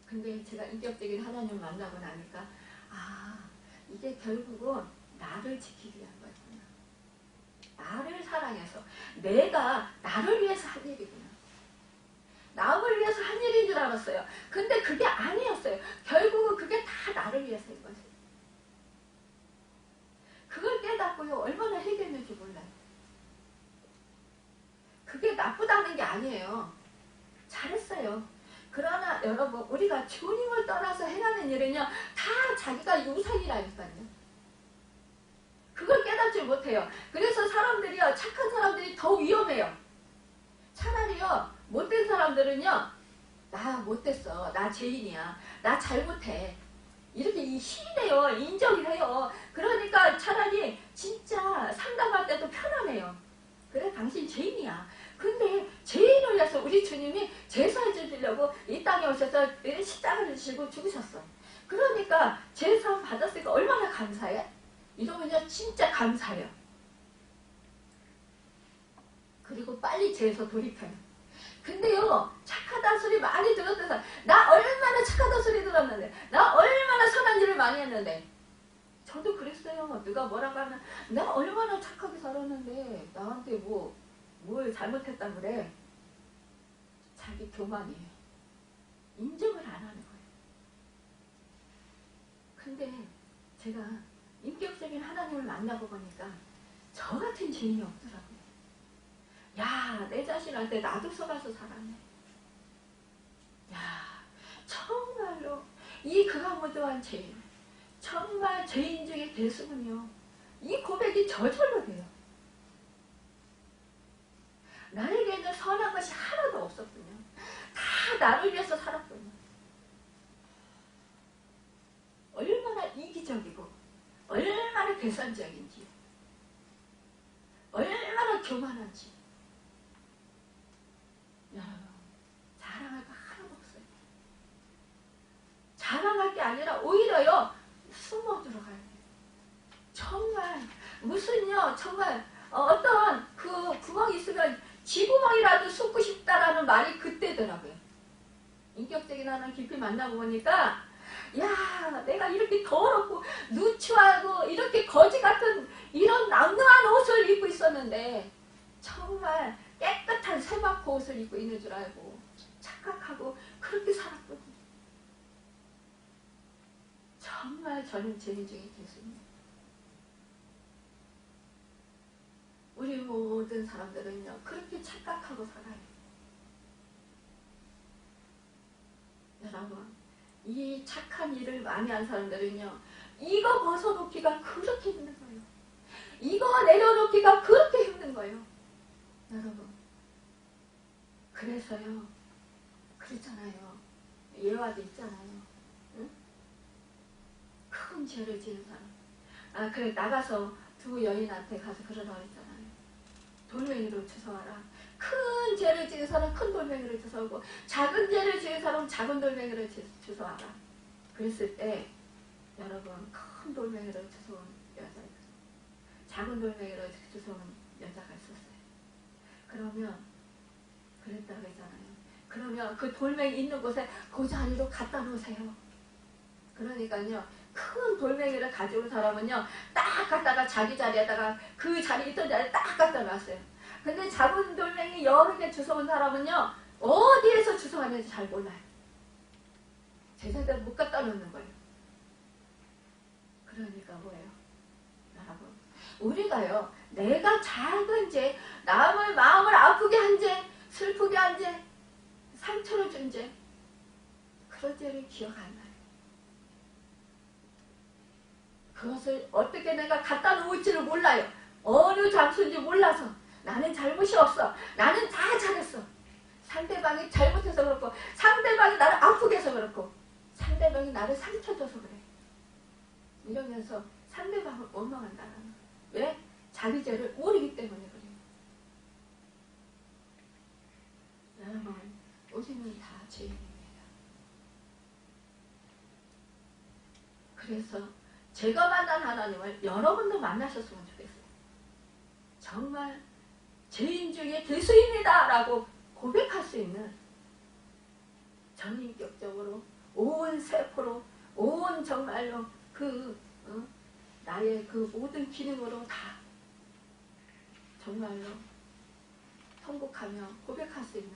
근데 제가 인격적인 하나님을 만나고 나니까 아, 이게 결국은 나를 지키기 위한 거였구나. 나를 사랑해서 내가 나를 위해서 한 일이구나. 남을 위해서 한 일인 줄 알았어요. 근데 그게 아니었어요. 결국은 그게 다 나를 위해서인 거죠. 그걸 깨닫고요. 얼마나 해결했는지 몰라요. 그게 나쁘다는 게 아니에요. 잘했어요. 그러나 여러분, 우리가 주님을 떠나서 행하는 일은요, 다 자기가 우상이라니까요. 그걸 깨닫지 못해요. 그래서 사람들이요, 착한 사람들이 더 위험해요. 차라리요, 못된 사람들은요, 나 못됐어. 나 죄인이야. 나 잘못해. 이렇게 시인해요. 인정을 해요. 그러니까 차라리 진짜 상담할 때도 편안해요. 그래, 당신 죄인이야. 근데 죄인을 위해서 우리 주님이 제사해 주시려고 이 땅에 오셔서 십자가를 지시고 죽으셨어. 그러니까 제사 받았으니까 얼마나 감사해? 이러면요 진짜 감사해요. 그리고 빨리 죄에서 돌이켜요. 근데요 착하다 소리 많이 들었대서 나 얼마나 착하다 소리 들었는데 나 얼마나 선한 일을 많이 했는데 저도 그랬어요. 누가 뭐라고 하면 나 얼마나 착하게 살았는데 나한테 뭘 잘못했다 그래. 자기 교만이에요. 인정을 안 하는 거예요. 근데 제가 인격적인 하나님을 만나고 보니까 저 같은 죄인이 없더라고요. 야, 내 자신한테 나도 속아서 살았네. 야, 정말로 이 극악무도한 죄인, 정말 죄인 중에 대수군요. 이 고백이 저절로 돼요. 나에게는 선한 것이 하나도 없었군요. 다 나를 위해서 살았군요. 얼마나 이기적이고 얼마나 계산적인지 얼마나 교만한지 여러분 자랑할 거 하나도 없어요. 자랑할 게 아니라 오히려요 숨어 들어가야 돼요. 정말 무슨요 정말 어떤 그 구멍이 있으면 지구멍이라도 숨고 싶다라는 말이 그때더라고요. 인격적인 하나님 깊이 만나고 보니까 야, 내가 이렇게 더럽고 누추하고 이렇게 거지 같은 이런 낭낭한 옷을 입고 있었는데 정말 깨끗한 세마포 옷을 입고 있는 줄 알고 착각하고 그렇게 살았거든요. 정말 저는 죄인 중에 죄수입니다. 우리 모든 사람들은요 그렇게 착각하고 살아요. 여러분, 이 착한 일을 많이 한 사람들은요 이거 벗어놓기가 그렇게 힘든 거예요. 이거 내려놓기가 그렇게 힘든 거예요. 여러분, 그래서요 그렇잖아요. 예화도 있잖아요. 응? 큰 죄를 지은 사람, 그래 나가서 두 여인한테 가서 그러라고 했잖아요. 돌멩이로 주워와라. 큰 죄를 지은 사람 큰 돌멩이로 주워오고 작은 죄를 지은 사람 작은 돌멩이로 주워와라. 그랬을 때 여러분 큰 돌멩이로 주워온 여자가 작은 돌멩이로 주워온 여자가 있었어요. 그러면 그랬다고 했잖아요. 그러면 그 돌멩이 있는 곳에 그 자리로 갖다 놓으세요. 그러니까요 큰 돌멩이를 가지고 온 사람은요 딱 갖다가 자기 자리에다가 그 자리 있던 자리에 딱 갖다 놨어요. 근데 작은 돌멩이 여러 개 주워온 사람은요 어디에서 주워왔는지 잘 몰라요. 제자들 못 갖다 놓는 거예요. 그러니까 뭐예요? 여러분, 우리가요 내가 작은 죄, 남의 마음을 아프게 한 죄, 슬프게 한 죄, 상처를 준 죄, 그런 죄를 기억 안 나요. 그것을 어떻게 내가 갖다 놓을지를 몰라요. 어느 장소인지 몰라서 나는 잘못이 없어. 나는 다 잘했어. 상대방이 잘못해서 그렇고 상대방이 나를 아프게 해서 그렇고 상대방이 나를 상처 줘서 그래. 이러면서 상대방을 원망한다는 거예요. 왜? 자기 죄를 모르기 때문에 그래요. 여러분, 우리는 다 죄인입니다. 그래서 제가 만난 하나님을 여러분도 만나셨으면 좋겠어요. 정말 죄인 중에 죄수입니다 라고 고백할 수 있는 전인격적으로 온 세포로 온 정말로 나의 그 모든 기능으로 다 정말로 통곡하며 고백할 수 있는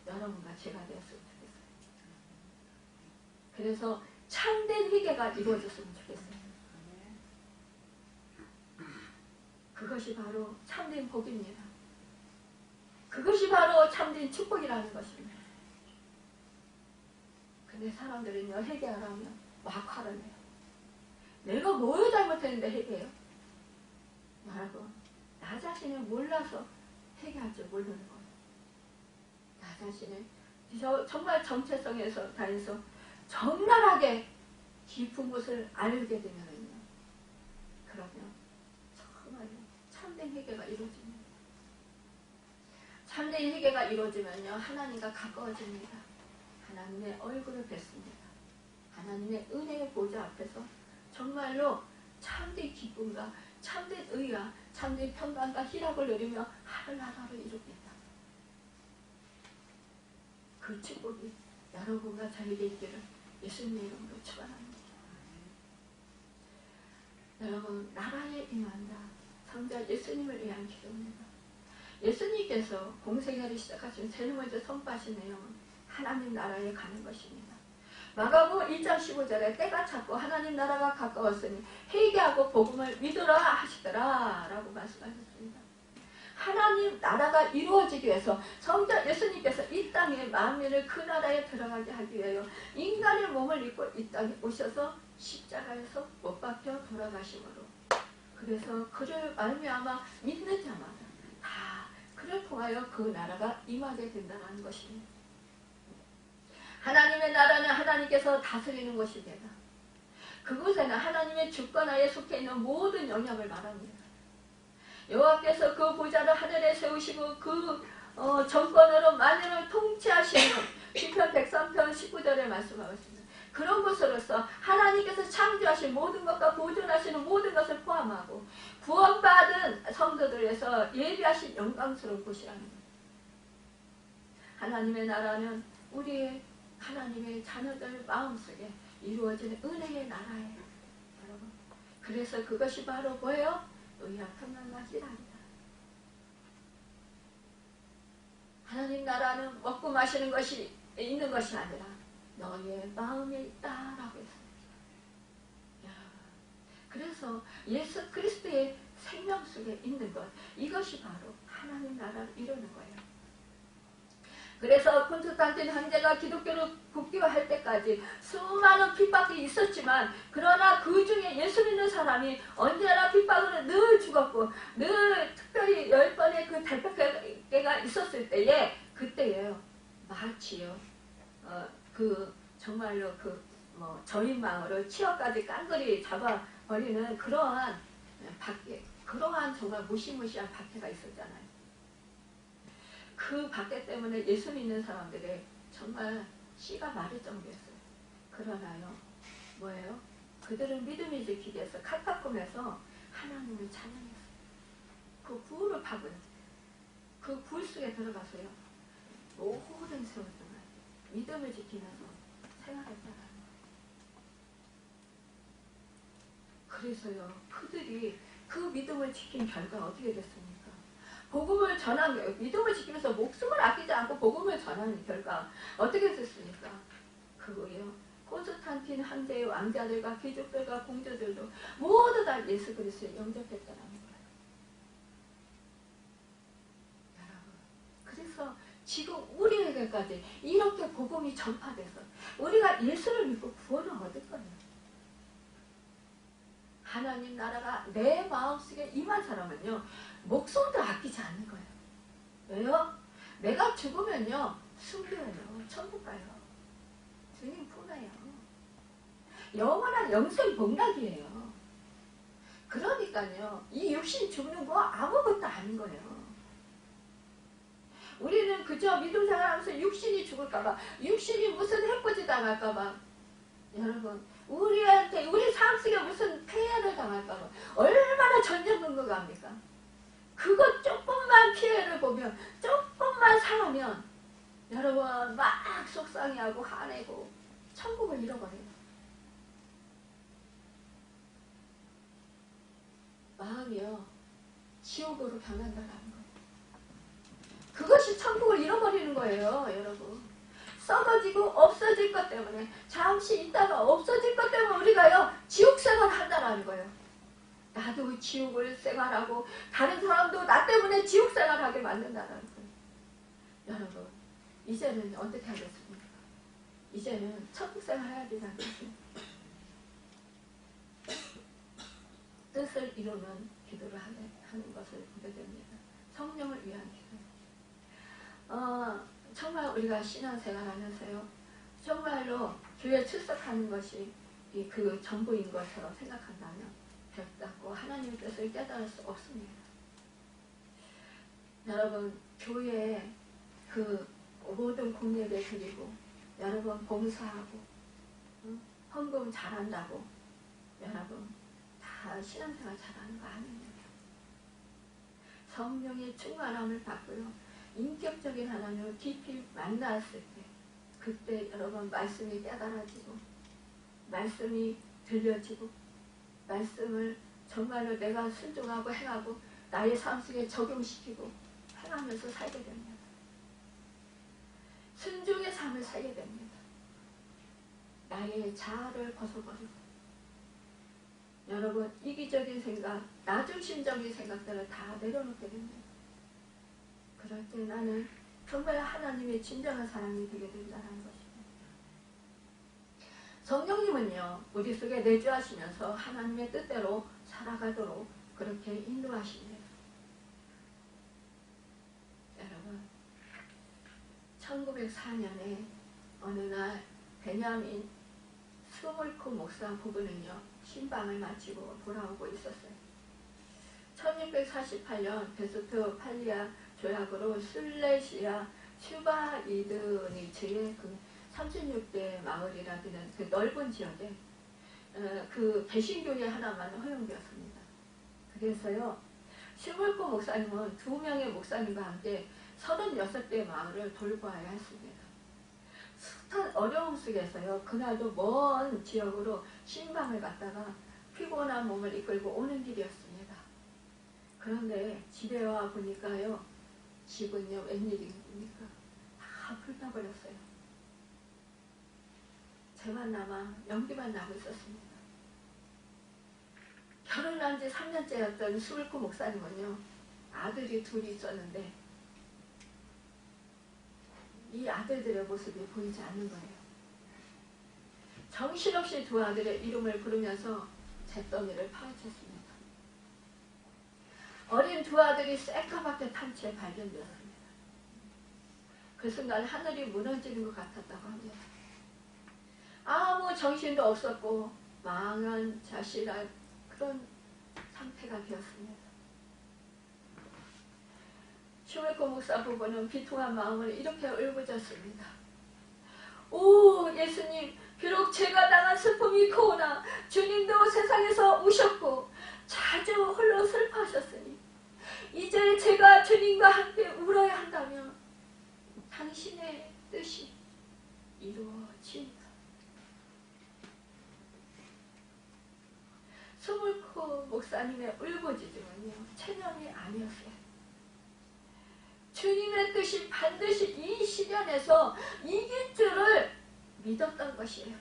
여러분과 제가 되었으면 좋겠어요. 그래서 참된 회개가 이루어졌으면 좋겠어요. 그것이 바로 참된 복입니다. 그것이 바로 참된 축복이라는 것입니다. 근데 사람들은요 회개하라면 막 화를 내요. 내가 뭘 잘못했는데 회개해요? 여러분, 나 자신을 몰라서 회개할 줄 모르는 거예요. 나 자신을 정말 정체성에서 다해서 적나라하게 깊은 곳을 알게 되면요 그러면 정말 참된 회개가 이루어집니다. 참된 회개가 이루어지면요 하나님과 가까워집니다. 하나님의 얼굴을 뵙습니다. 하나님의 은혜의 보좌 앞에서 정말로 참된 기쁨과 참된 의와 참된 평강과 희락을 누리며 하루하루 이룹니다. 그 축복이 여러분과 저에게 있기를 예수님의 이름으로 축원합니다. 여러분, 나라에 임한다. 성자 예수님을 위한 기도입니다. 예수님께서 공생애를 시작하신 제일 먼저 선포하신 내용은 하나님 나라에 가는 것입니다. 마가복음 1장 15절에 때가 찼고 하나님 나라가 가까웠으니 회개하고 복음을 믿으라 하시더라 라고 말씀하셨습니다. 하나님 나라가 이루어지기 위해서 성자 예수님께서 이 땅에 만민을 그 나라에 들어가게 하기 위하여 인간의 몸을 입고 이 땅에 오셔서 십자가에서 못 박혀 돌아가심으로, 그래서 그를 말미암아 믿는 자마다 다 그를 통하여 그 나라가 임하게 된다는 것입니다. 하나님의 나라는 하나님께서 다스리는 곳입니다. 그곳에는 하나님의 주권하에 속해 있는 모든 영역을 말합니다. 여호와께서 그 보좌를 하늘에 세우시고 그 정권으로 만민을 통치하시는 시편 103편 19절에 말씀하고 있습니다. 그런 곳으로서 하나님께서 창조하신 모든 것과 보존하시는 모든 것을 포함하고 구원받은 성도들에서 예비하신 영광스러운 곳이라는 것. 하나님의 나라는 우리의 하나님의 자녀들 마음속에 이루어지는 은혜의 나라예요. 여러분. 그래서 그것이 바로 뭐예요? 의약한 만나기랍니다. 하나님 나라는 먹고 마시는 것이 있는 것이 아니라 너의 마음에 있다라고 했습니다. 그래서 예수 그리스도의 생명 속에 있는 것, 이것이 바로 하나님 나라를 이루는 거예요. 그래서 콘스탄틴 황제가 기독교를 국교화할 때까지 수많은 핍박이 있었지만, 그러나 그 중에 예수 믿는 사람이 언제나 핍박으로 늘 죽었고, 늘 특별히 10번의 그 달팽이가 있었을 때에, 그때예요. 마치요. 정말로 저인망으로 치어까지 깡그리 잡아버리는 그러한 정말 무시무시한 박해가 있었잖아요. 그 박해 때문에 예수 믿는 사람들의 정말 씨가 마를 정도였어요. 그러나요, 뭐예요? 그들은 믿음이 지키기 위해서 카타콤에서 하나님을 찬양했어요. 그 불을 박은, 그 불 속에 들어가서요, 모든 세월 동안 믿음을 지키면서 생활했다는 거예요. 그래서요, 그들이 그 믿음을 지킨 결과 어떻게 됐습니까? 복음을 전한, 믿음을 지키면서 목숨을 아끼지 않고 복음을 전하는 결과 어떻게 됐습니까? 그거예요. 콘스탄틴 황제의 왕자들과 귀족들과 공주들도 모두 다 예수 그리스도에 영접했다는 거예요. 여러분, 그래서 지금 우리에게까지 이렇게 복음이 전파돼서 우리가 예수를 믿고 구원을 얻을 거예요. 하나님 나라가 내 마음속에 임한 사람은요, 목숨도 아끼지 않는 거예요. 왜요? 내가 죽으면요, 순교해요. 천국 가요. 주님 품에요. 영원한 영생 복락이에요. 그러니까요, 이 육신이 죽는 거 아무것도 아닌 거예요. 우리는 그저 믿음 생활하면서 육신이 죽을까봐, 육신이 무슨 해코지 당할까봐, 여러분, 우리 삶 속에 무슨 폐해를 당할까봐 얼마나 전전긍긍합니까? 그거 조금만 피해를 보면, 조금만 상하면 여러분 막 속상해하고 화내고 천국을 잃어버려요. 마음이요, 지옥으로 변한다는 거예요. 그것이 천국을 잃어버리는 거예요, 여러분. 썩어지고 없어질 것 때문에, 잠시 있다가 없어질 것 때문에 우리가요, 지옥 생활 한다는 거예요. 나도 지옥을 생활하고 다른 사람도 나 때문에 지옥 생활하게 만든다는 거예요. 여러분, 이제는 어떻게 하겠습니까? 이제는 천국 생활 해야 되지 않겠습니까? 뜻을 이루는 기도를 하는 것을 보게 됩니다. 성령을 위한 기도. 정말 우리가 신앙생활 하면서요, 정말로 교회 출석하는 것이 그 전부인 것처럼 생각한다면 결단코 하나님의 뜻을 깨달을 수 없습니다. 여러분, 교회에 그 모든 공예배 드리고, 여러분 봉사하고, 헌금 잘한다고 여러분 다 신앙생활 잘하는 거 아닙니다. 성령의 충만함을 받고요, 인격적인 하나님을 깊이 만났을 때, 그때 여러분 말씀이 깨달아지고, 말씀이 들려지고, 말씀을 정말로 내가 순종하고 행하고 나의 삶 속에 적용시키고 행하면서 살게 됩니다. 순종의 삶을 살게 됩니다. 나의 자아를 벗어버리고, 여러분 이기적인 생각, 나중심적인 생각들을 다 내려놓게 됩니다. 그럴 때 나는 정말 하나님의 진정한 사람이 되게 된다는 것입니다. 성령님은요, 우리 속에 내주하시면서 하나님의 뜻대로 살아가도록 그렇게 인도하십니다. 여러분, 1904년에 어느 날 베냐민 스몰코 목사 부부는요, 신방을 마치고 돌아오고 있었어요. 1648년 베스트 팔리아 조약으로 술레시아 슈바이드니츠의 그 36대 마을이라는 그 넓은 지역에 그 개신교회 하나만 허용되었습니다. 그래서요, 슈몰코 목사님은 2명의 목사님과 함께 36대 마을을 돌보아야 했습니다. 숱한 어려움 속에서요. 그날도 먼 지역으로 신방을 갔다가 피곤한 몸을 이끌고 오는 길이었습니다. 그런데 집에 와 보니까요. 집은요. 웬일입니까? 다 불타버렸어요. 재만 남아 연기만 나고 있었습니다. 결혼한 지 3년째였던 수울코 목사님은요. 아들이 둘이 있었는데 이 아들들의 모습이 보이지 않는 거예요. 정신없이 두 아들의 이름을 부르면서 잿더미를 파헤쳤습니다. 어린 두 아들이 새까맣게 탄 채 발견되었습니다. 그 순간 하늘이 무너지는 것 같았다고 합니다. 아무 정신도 없었고 망한 자신한 그런 상태가 되었습니다. 슈메코 목사 부부는 비통한 마음을 이렇게 울부짖습니다. 오 예수님, 비록 제가 당한 슬픔이 크오나 주님도 세상에서 우셨고 자주 홀로 슬퍼하셨으니 이제 제가 주님과 함께 울어야 한다면 당신의 뜻이 이루어지리다. 수물코 목사님의 울부짖음은요, 체념이 아니었어요. 주님의 뜻이 반드시 이 시련에서 이길 줄을 믿었던 것이에요.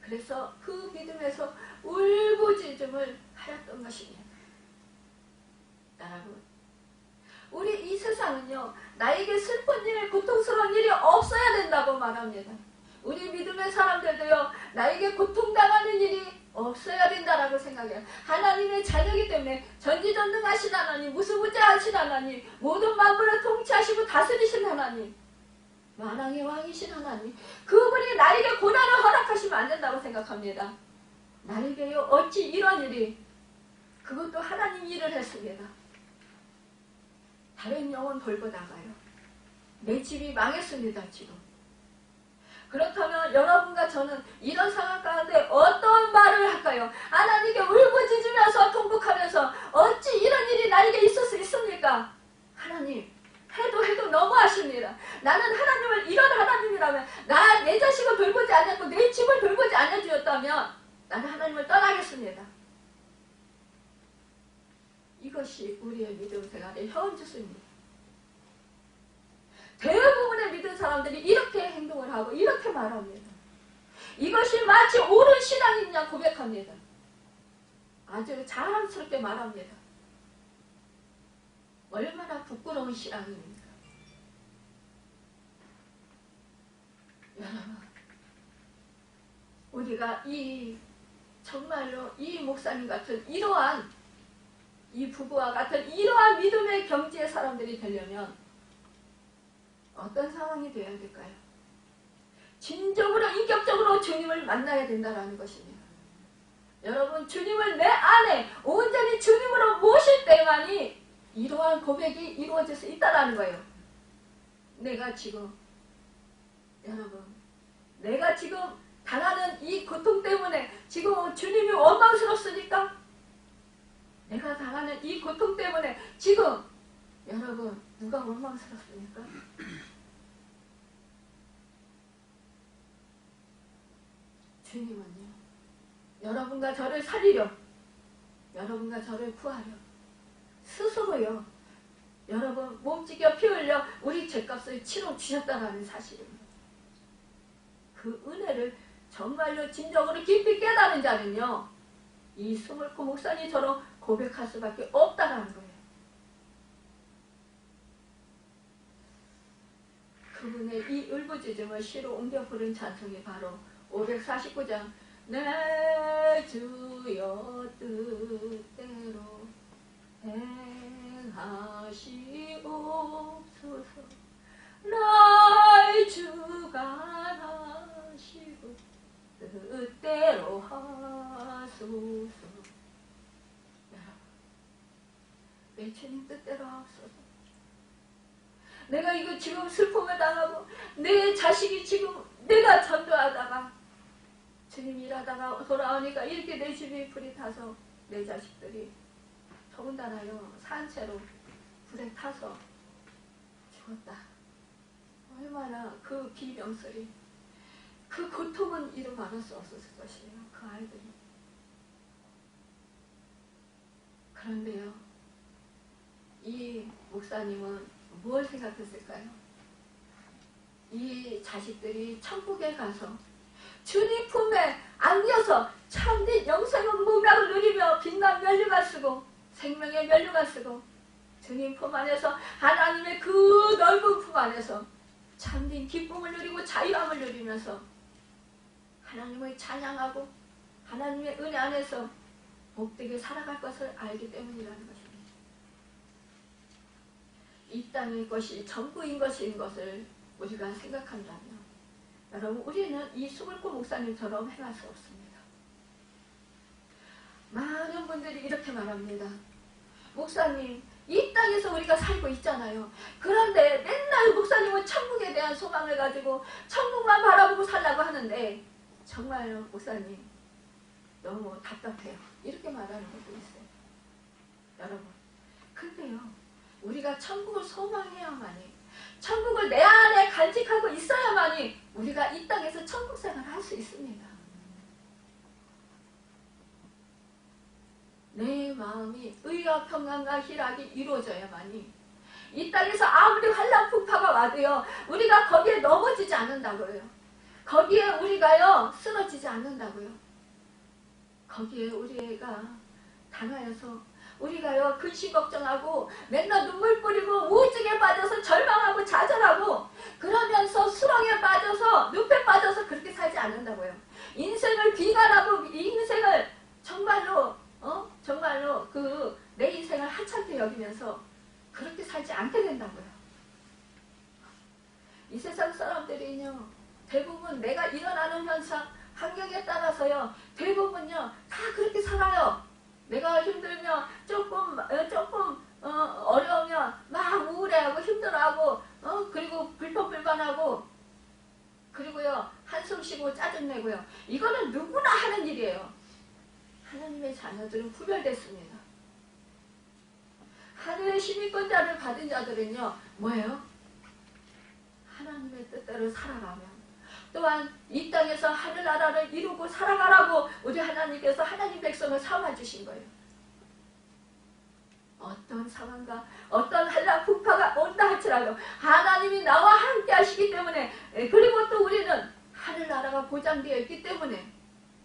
그래서 그 믿음에서 울부짖음을 하였던 것입니다. 여러분, 우리 이 세상은요, 나에게 슬픈 일, 고통스러운 일이 없어야 된다고 말합니다. 우리 믿음의 사람들도요, 나에게 고통당하는 일이 없어야 된다라고 생각해요. 하나님의 자녀이기 때문에 전지전능하신 하나님, 무수무자하신 하나님, 모든 만물을 통치하시고 다스리신 하나님, 만왕의 왕이신 하나님, 그분이 나에게 고난을 허락하시면 안 된다고 생각합니다. 나에게요, 어찌 이런 일이, 그것도 하나님 일을 했습니다. 다른 영혼 돌보다가요, 내 집이 망했습니다. 지금. 그렇다면 여러분과 저는 이런 상황 가운데 어떤 말을 할까요? 하나님께 울부짖으면서 통곡하면서 어찌 이런 일이 나에게 있을 수 있습니까? 하나님, 해도 너무하십니다. 나는 하나님을 이런 하나님이라면, 내 자식을 돌보지 않았고 내 집을 돌보지 않아주었다면 나는 하나님을 떠나겠습니다. 이것이 우리의 믿음 생활의 현주소입니다. 대부분의 믿은 사람들이 이렇게 행동을 하고 이렇게 말합니다. 이것이 마치 옳은 신앙이냐 고백합니다. 아주 자랑스럽게 말합니다. 얼마나 부끄러운 신앙입니까? 여러분, 우리가 정말로 이 목사님 같은 이러한 이 부부와 같은 이러한 믿음의 경지의 사람들이 되려면 어떤 상황이 되어야 될까요? 진정으로 인격적으로 주님을 만나야 된다는 것입니다. 여러분, 주님을 내 안에 온전히 주님으로 모실 때만이 이러한 고백이 이루어질 수 있다는 거예요. 내가 지금 당하는 이 고통 때문에 지금 주님이 원망스럽습니까? 내가 당하는 이 고통 때문에 지금 여러분 누가 원망스럽습니까? 주님은요, 여러분과 저를 살리려, 여러분과 저를 구하려 스스로요, 여러분 몸찢겨 피 흘려 우리 죄값을 치러 주셨다는 사실입니다. 그 은혜를 정말로 진정으로 깊이 깨달은 자는요, 이 스물코 목사님처럼 고백할 수밖에 없다는 거예요. 그분의 이 울부짖음을 시로 옮겨 부른 찬송이 바로 549장 내 주여 뜻대로 행하시옵소서 날 주관하시고 뜻대로 하소서. 내 주님 뜻대로 하소서. 내가 이거 지금 슬픔을 당하고 내 자식이 지금 내가 전도하다가 주님 일하다가 돌아오니까 이렇게 내 집이 불이 타서 내 자식들이 더군다나요 산채로 불에 타서 죽었다. 얼마나 그 비명소리, 그 고통은 이루 말할 수 없었을 것이에요. 그 아이들이. 그런데요, 이 목사님은 뭘 생각했을까요? 이 자식들이 천국에 가서 주님 품에 안겨서 참된 영생의 문명을 누리며 빛난 면류관 쓰고 생명의 면류관 쓰고 주님 품 안에서 하나님의 그 넓은 품 안에서 참된 기쁨을 누리고 자유함을 누리면서 하나님을 찬양하고 하나님의 은혜 안에서 복되게 살아갈 것을 알기 때문이라는 것입니다. 이 땅의 것이 전부인 것을 우리가 생각한다면 여러분, 우리는 이 수불꽃 목사님처럼 행할 수 없습니다. 많은 분들이 이렇게 말합니다. 목사님, 이 땅에서 우리가 살고 있잖아요. 그런데 맨날 목사님은 천국에 대한 소망을 가지고 천국만 바라보고 살라고 하는데 정말요, 목사님 너무 답답해요. 이렇게 말하는 것도 있어요. 여러분, 근데요, 우리가 천국을 소망해야만이, 천국을 내 안에 간직하고 있어야만이 우리가 이 땅에서 천국 생활을 할 수 있습니다. 내 마음이 의와 평안과 희락이 이루어져야만이 이 땅에서 아무리 환난 풍파가 와도요, 우리가 거기에 넘어지지 않는다고요. 거기에 우리가요 쓰러지지 않는다고요. 거기에 우리가 당하여서 우리가요 근심 걱정하고 맨날 눈물 뿌리고 우울증에 빠져서 절망하고 좌절하고 그러면서 수렁에 빠져서 늪에 빠져서 그렇게 살지 않는다고요. 인생을 비관하고 인생을 정말로 그 내 인생을 하찮게 여기면서 그렇게 살지 않게 된다고요. 이 세상 사람들이요, 대부분 내가 일어나는 현상, 환경에 따라서요, 대부분요 다 그렇게 살아요. 내가 힘들면 조금 어려우면 막 우울해하고 힘들어하고 그리고 불평불만하고 그리고요 한숨 쉬고 짜증내고요. 이거는 누구나 하는 일이에요. 하나님의 자녀들은 구별됐습니다. 하늘의 시민권자를 받은 자들은요 뭐예요? 하나님의 뜻대로 살아가며 또한 이 땅에서 하늘나라를 이루고 살아가라고 우리 하나님께서 하나님 백성을 삼아주신 거예요. 어떤 상황과 어떤 한란 풍파가 온다 할지라도 하나님이 나와 함께 하시기 때문에, 그리고 또 우리는 하늘나라가 보장되어 있기 때문에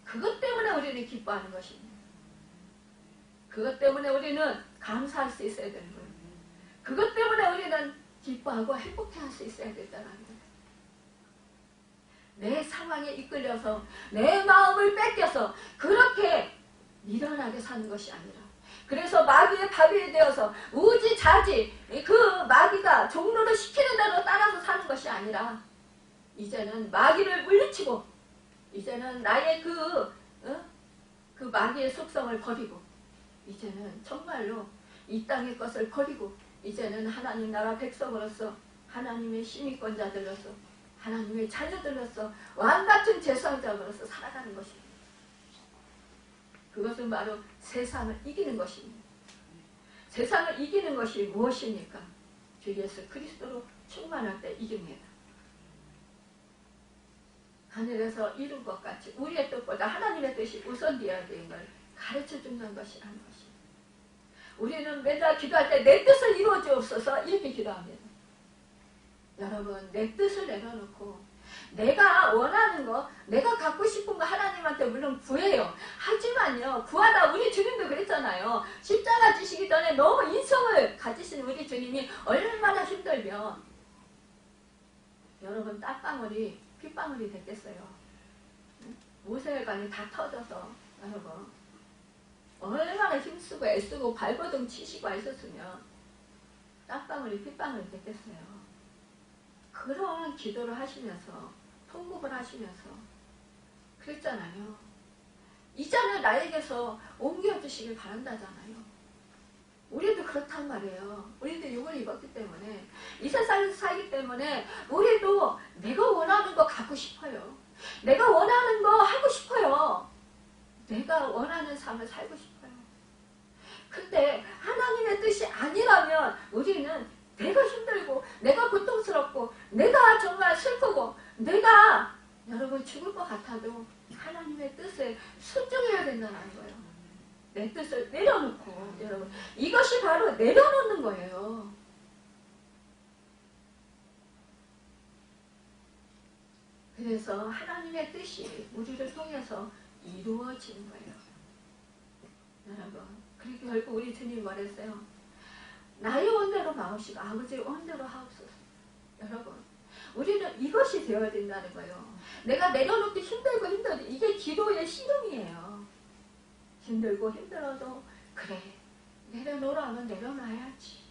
그것 때문에 우리는 기뻐하는 것입니다. 그것 때문에 우리는 감사할 수 있어야 되는 거예요. 그것 때문에 우리는 기뻐하고 행복해할 수 있어야 된다는 거예요. 내 상황에 이끌려서 내 마음을 뺏겨서 그렇게 미련하게 사는 것이 아니라, 그래서 마귀의 밥이 되어서 우지자지 그 마귀가 종로를 시키는 대로 따라서 사는 것이 아니라 이제는 마귀를 물리치고 이제는 나의 그 마귀의 속성을 버리고 이제는 정말로 이 땅의 것을 버리고 이제는 하나님 나라 백성으로서 하나님의 시민권자들로서 하나님의 자녀들로서 왕같은 제사장으로서 살아가는 것입니다. 그것은 바로 세상을 이기는 것입니다. 세상을 이기는 것이 무엇입니까? 주 예수 그리스도로 충만할 때 이깁니다. 하늘에서 이룬 것 같이 우리의 뜻보다 하나님의 뜻이 우선되어야 되는 걸 가르쳐주는 것이라는 것입니다. 우리는 맨날 기도할 때 내 뜻을 이루어주옵소서 이렇게 기도합니다. 여러분, 내 뜻을 내려놓고 내가 원하는 거, 내가 갖고 싶은 거 하나님한테 물론 구해요. 하지만요, 구하다 우리 주님도 그랬잖아요. 십자가 지시기 전에 너무 인성을 가지신 우리 주님이 얼마나 힘들면 여러분 땀방울이 핏방울이 됐겠어요. 모세혈관이 다 터져서 여러분 얼마나 힘쓰고 애쓰고 발버둥 치시고 하셨으면 땀방울이 핏방울이 됐겠어요. 그런 기도를 하시면서 통곡을 하시면서 그랬잖아요. 이 잔을 나에게서 옮겨주시길 바란다잖아요. 우리도 그렇단 말이에요. 우리도 육을 입었기 때문에 이 세상에서 살기 때문에 우리도 내가 원하는 거 갖고 싶어요. 내가 원하는 거 하고 싶어요. 내가 원하는 삶을 살고 싶어요. 근데 하나님의 뜻이 아니라면 우리는 내가 힘들고 내가 고통스럽고 내가 정말 슬프고 내가 여러분 죽을 것 같아도 하나님의 뜻에 순종해야 된다는 거예요. 내 뜻을 내려놓고 여러분 이것이 바로 내려놓는 거예요. 그래서 하나님의 뜻이 우리를 통해서 이루어지는 거예요. 여러분 그리고 결국 우리 주님 말했어요. 나의 원대로 마옵시고 아버지의 원대로 하옵소서. 여러분 우리는 이것이 되어야 된다는 거예요. 내가 내려놓기 힘들고 이게 기도의 시름이에요. 힘들고 힘들어도 그래 내려놓으라면 내려놔야지.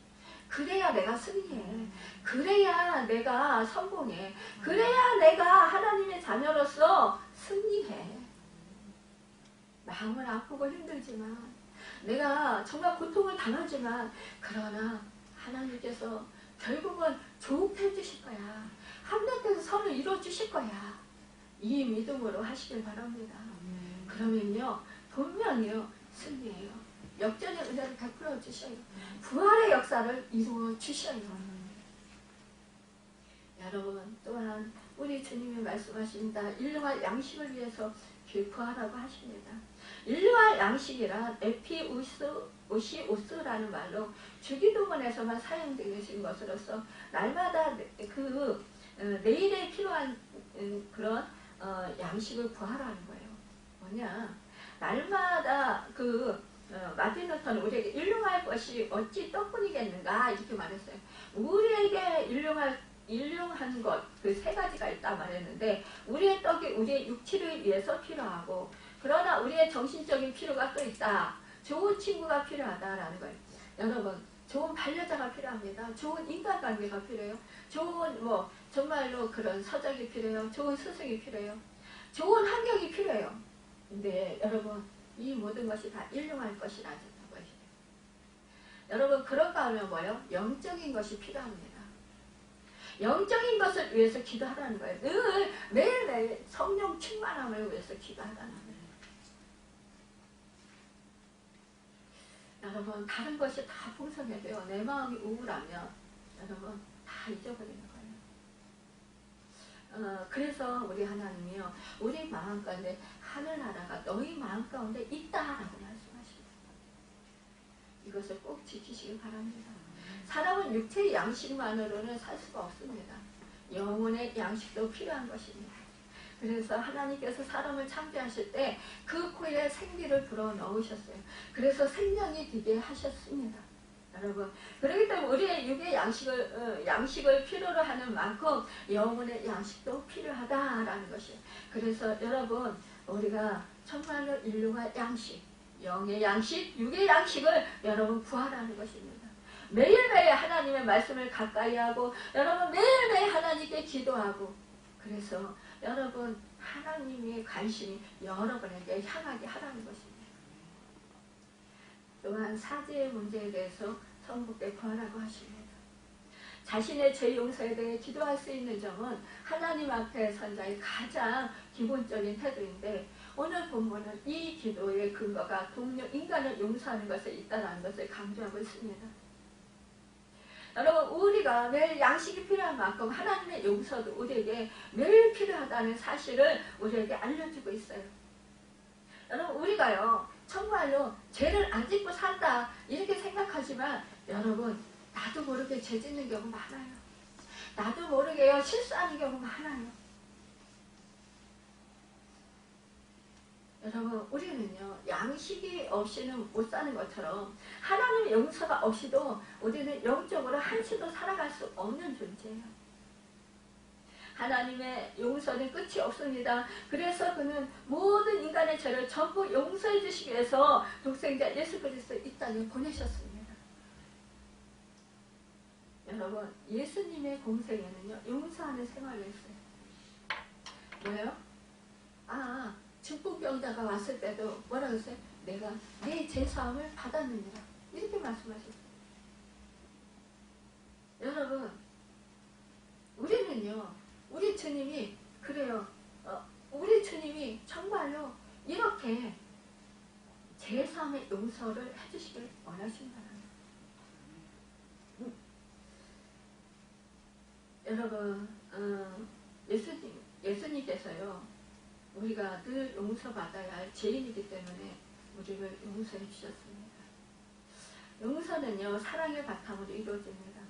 그래야 내가 승리해. 그래야 내가 성공해. 그래야 내가 하나님의 자녀로서 승리해. 마음은 아프고 힘들지만 내가 정말 고통을 당하지만 그러나 하나님께서 결국은 좋게 해주실 거야. 하나님께서 선을 이루어주실 거야. 이 믿음으로 하시길 바랍니다. 그러면요 분명히요 승리해요. 역전의 은혜를 베풀어 주셔요. 부활의 역사를 이루어 주셔요. 여러분 또한 우리 주님이 말씀하십니다. 일용할 양식을 위해서 기부하라고 하십니다. 일용할 양식이란 에피우시오스라는 말로 주기도문에서만 사용되는 것으로서 날마다 그 내일에 필요한 그런 양식을 구하라는 거예요. 뭐냐? 날마다 마틴루터는 우리에게 일용할 것이 어찌 떡뿐이겠는가 이렇게 말했어요. 우리에게 일용한 것 그 세 가지가 있다 말했는데 우리의 떡이 우리의 육체를 위해서 필요하고 그러나 우리의 정신적인 필요가 또 있다. 좋은 친구가 필요하다라는 거예요. 여러분 좋은 반려자가 필요합니다. 좋은 인간관계가 필요해요. 좋은 정말로 그런 서적이 필요해요. 좋은 스승이 필요해요. 좋은 환경이 필요해요. 근데 여러분 이 모든 것이 다 일용할 것이라는 것이에요. 여러분 그런가 하면 뭐예요? 영적인 것이 필요합니다. 영적인 것을 위해서 기도하라는 거예요. 늘 매일매일 성령 충만함을 위해서 기도하라는 거예요. 여러분 다른 것이 다 풍성해도요. 내 마음이 우울하면 여러분 다 잊어버리는 거예요. 그래서 우리 하나님이요. 우리 마음 가운데 하늘나라가 너희 마음 가운데 있다라고 말씀하십니다. 이것을 꼭 지키시길 바랍니다. 사람은 육체의 양식만으로는 살 수가 없습니다. 영혼의 양식도 필요한 것입니다. 그래서 하나님께서 사람을 창조하실 때 그 코에 생기를 불어 넣으셨어요. 그래서 생명이 되게 하셨습니다. 여러분 그렇기 때문에 우리의 육의 양식을 필요로 하는 만큼 영혼의 양식도 필요하다라는 것이에요. 그래서 여러분 우리가 정말로 일용할 양식, 영의 양식, 육의 양식을 여러분 구하라는 것입니다. 매일매일 하나님의 말씀을 가까이 하고 여러분 매일매일 하나님께 기도하고 그래서 여러분 하나님의 관심이 여러분에게 향하게 하라는 것입니다. 또한 사죄의 문제에 대해서 성부께 구하라고 하십니다. 자신의 죄 용서에 대해 기도할 수 있는 점은 하나님 앞에 선 자의 가장 기본적인 태도인데 오늘 본문은 이 기도의 근거가 동료 인간을 용서하는 것에 있다는 것을 강조하고 있습니다. 여러분 우리가 매일 양식이 필요한 만큼 하나님의 용서도 우리에게 매일 필요하다는 사실을 우리에게 알려주고 있어요. 여러분 우리가요 정말로 죄를 안 짓고 산다 이렇게 생각하지만 여러분 나도 모르게 죄 짓는 경우 많아요. 나도 모르게요 실수하는 경우 많아요. 여러분 우리는요 양식이 없이는 못 사는 것처럼 하나님의 용서가 없이도 우리는 영적으로 한시도 살아갈 수 없는 존재예요. 하나님의 용서는 끝이 없습니다. 그래서 그는 모든 인간의 죄를 전부 용서해 주시기 위해서 독생자 예수 그리스도를 이 땅에 보내셨습니다. 여러분 예수님의 공생에는요 용서하는 생활을 했어요. 뭐예요? 중풍병자가 왔을 때도 뭐라고 했어요? 내가 내 죄사함을 받았느니라 이렇게 말씀하셨어요. 여러분 우리는요 우리 주님이 그래요. 우리 주님이 정말로 이렇게 죄사함의 용서를 해주시길 원하신다. 여러분 예수님 예수님께서요, 우리가 늘 용서받아야 할 죄인이기 때문에 우리를 용서해 주셨습니다. 용서는요, 사랑의 바탕으로 이루어집니다.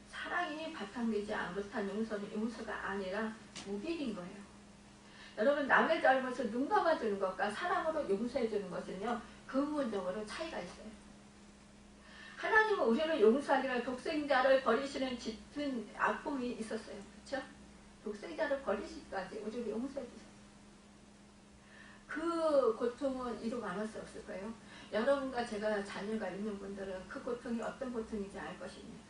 사랑이 바탕되지 못한 용서는 용서가 아니라 무기인 거예요. 여러분, 남의 잘못을 눈 감아주는 것과 사랑으로 용서해 주는 것은요, 근본적으로 차이가 있어요. 하나님은 우리를 용서하기를 독생자를 버리시는 짙은 아픔이 있었어요. 그렇죠? 독생자를 버리시기까지 우리를 용서해 주셨어요. 그 고통은 이루 말할 수 없을 거예요. 여러분과 제가 자녀가 있는 분들은 그 고통이 어떤 고통인지 알 것입니다.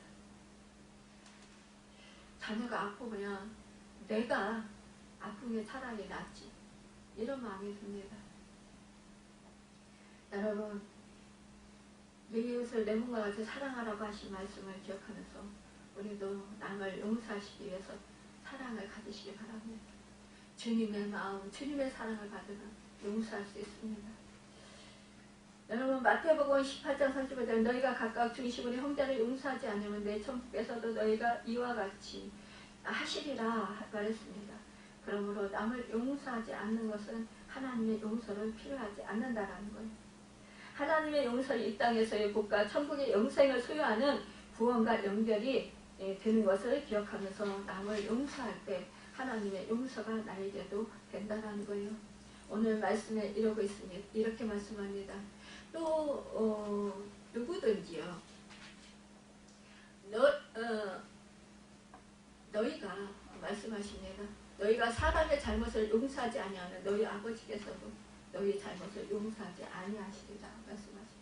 자녀가 아프면 내가 아픈 게 차라리 낫지, 이런 마음이 듭니다. 여러분, 내 이웃을 내 몸과 같이 사랑하라고 하신 말씀을 기억하면서 우리도 남을 용서하시기 위해서 사랑을 가지시기 바랍니다. 주님의 마음, 주님의 사랑을 받으면 용서할 수 있습니다. 여러분, 마태복음 18장 35절, 너희가 각각 중심으로 형제를 용서하지 않으면 내 천국에서도 너희가 이와 같이 하시리라 말했습니다. 그러므로 남을 용서하지 않는 것은 하나님의 용서를 필요하지 않는다라는 거예요. 하나님의 용서를 이 땅에서의 복과 천국의 영생을 소유하는 구원과 연결이 되는 것을 기억하면서 남을 용서할 때 하나님의 용서가 나에게도 된다라는 거예요. 오늘 말씀에 이러고 있습니다. 이렇게 말씀합니다. 또 누구든지요, 너희가 말씀하십니다. 너희가 사람의 잘못을 용서하지 아니하면 너희 아버지께서도 너희 잘못을 용서하지 아니하시리라 말씀하십니다.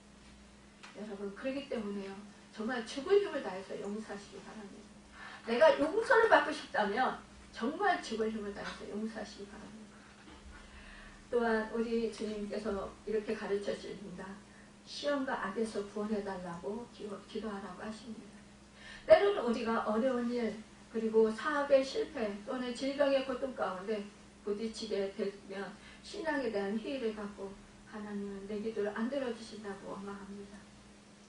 여러분, 그렇기 때문에요, 정말 죽을 힘을 다해서 용서하시기 바랍니다. 내가 용서를 받고 싶다면 정말 죽을 힘을 다해서 용서하시기 바랍니다. 또한 우리 주님께서 이렇게 가르쳐 주십니다. 시험과 악에서 구원해달라고 기도하라고 하십니다. 때로는 우리가 어려운 일, 그리고 사업의 실패 또는 질병의 고통 가운데 부딪히게 되면 신앙에 대한 회의를 갖고 하나님은 내 기도를 안 들어주신다고 원망합니다.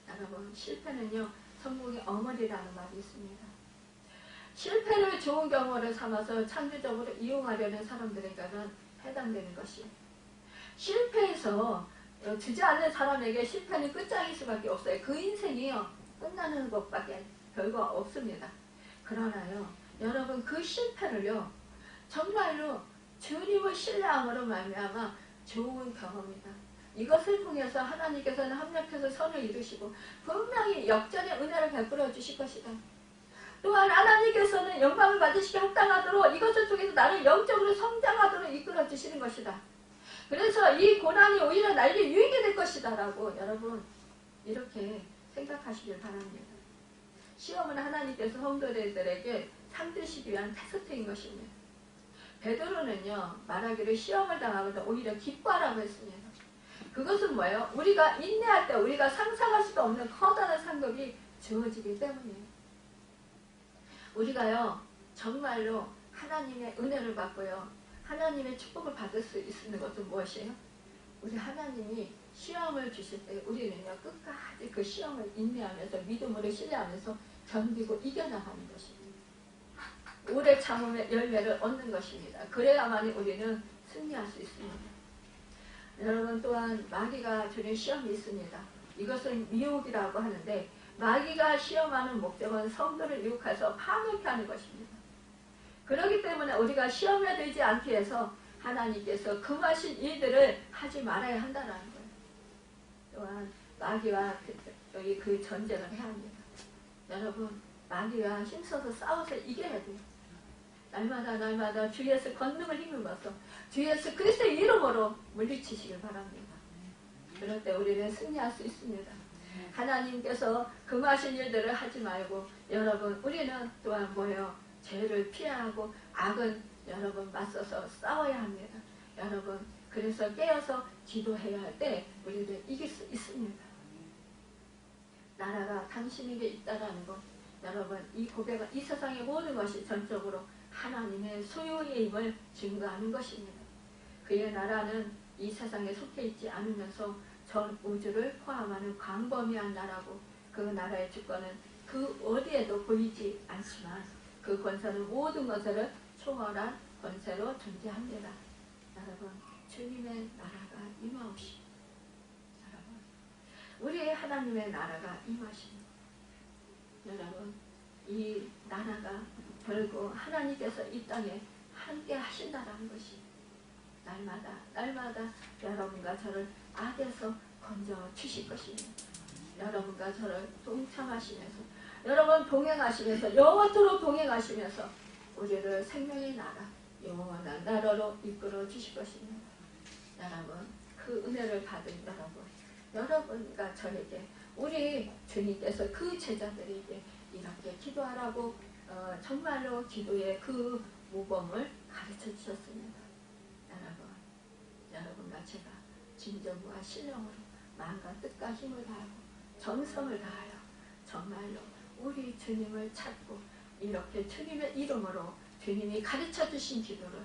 여러분, 실패는요, 성공의 어머니라는 말이 있습니다. 실패를 좋은 경우를 삼아서 창조적으로 이용하려는 사람들에게는 해당되는 것이에요. 실패해서 주저앉는 사람에게 실패는 끝장일 수밖에 없어요. 그 인생이요, 끝나는 것밖에 별거 없습니다. 그러나요, 여러분, 그 실패를요, 정말로 주님을 신뢰함으로 말미암아 좋은 경험이다. 이것을 통해서 하나님께서는 합력해서 선을 이루시고 분명히 역전의 은혜를 베풀어 주실 것이다. 또한 하나님께서는 영광을 받으시기 합당하도록 이것을 통해서 나를 영적으로 성장하도록 이끌어 주시는 것이다. 그래서 이 고난이 오히려 나에게 유익이 될 것이다 라고 여러분, 이렇게 생각하시길 바랍니다. 시험은 하나님께서 성도들에게 상주시기 위한 테스트인 것입니다. 베드로는요, 말하기를 시험을 당하면 오히려 기뻐하라고 했습니다. 그것은 뭐예요? 우리가 인내할 때 우리가 상상할 수도 없는 커다란 상급이 주어지기 때문이에요. 우리가요, 정말로 하나님의 은혜를 받고요, 하나님의 축복을 받을 수 있는 것은 무엇이에요? 우리 하나님이 시험을 주실 때 우리는요, 끝까지 그 시험을 인내하면서 믿음으로 신뢰하면서 견디고 이겨나가는 것입니다. 오래 참음의 열매를 얻는 것입니다. 그래야만이 우리는 승리할 수 있습니다. 여러분, 또한 마귀가 주는 시험이 있습니다. 이것은 미혹이라고 하는데, 마귀가 시험하는 목적은 성도를 유혹해서 파멸케 하는 것입니다. 그렇기 때문에 우리가 시험에 들지 않기 위해서 하나님께서 금하신 일들을 하지 말아야 한다는 거예요. 또한 마귀와 그 전쟁을 해야 합니다. 여러분, 마귀와 힘써서 싸워서 이겨야 돼요. 날마다 주 예수 권능을 힘입어서 주 예수 그리스도의 이름으로 물리치시길 바랍니다. 그럴 때 우리는 승리할 수 있습니다. 하나님께서 금하신 일들을 하지 말고, 여러분, 우리는 또한 뭐예요? 죄를 피하고 악은 여러분 맞서서 싸워야 합니다. 여러분, 그래서 깨어서 기도해야 할 때 우리는 이길 수 있습니다. 나라가 당신에게 있다라는 것, 여러분, 이 고백은 이 세상의 모든 것이 전적으로 하나님의 소유의 힘을 증거하는 것입니다. 그의 나라는 이 세상에 속해 있지 않으면서 전 우주를 포함하는 광범위한 나라고, 그 나라의 주권은 그 어디에도 보이지 않지만 그 권세는 모든 것을 초월한 권세로 존재합니다. 여러분, 주님의 나라가 임하오시. 여러분, 우리 하나님의 나라가 임하십니다. 여러분, 이 나라가 결국 하나님께서 이 땅에 함께 하신다라는 것이 날마다 여러분과 저를 악에서 건져 주실 것입니다. 여러분과 저를 동참하시면서, 여러분 동행하시면서, 영원토록 동행하시면서 우리를 생명의 나라, 영원한 나라로 이끌어 주실 것입니다. 여러분, 그 은혜를 받은 여러분과 저에게, 우리 주님께서 그 제자들에게 이렇게 기도하라고 정말로 기도의 그 모범을 가르쳐 주셨습니다. 여러분과 제가 진정과 신령으로 마음과 뜻과 힘을 다하고 정성을 다하여 정말로 우리 주님을 찾고 이렇게 주님의 이름으로 주님이 가르쳐 주신 기도를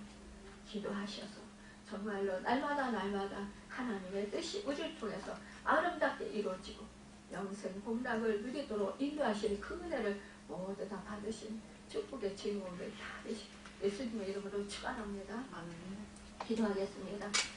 기도하셔서 정말로 날마다 하나님의 뜻이 우리를 통해서 아름답게 이루어지고 영생 복락을 누리도록 인도하시는 그 은혜를 모두 다 받으신 축복의 주인공들 다 되시고 예수님의 이름으로 축원합니다. 기도하겠습니다.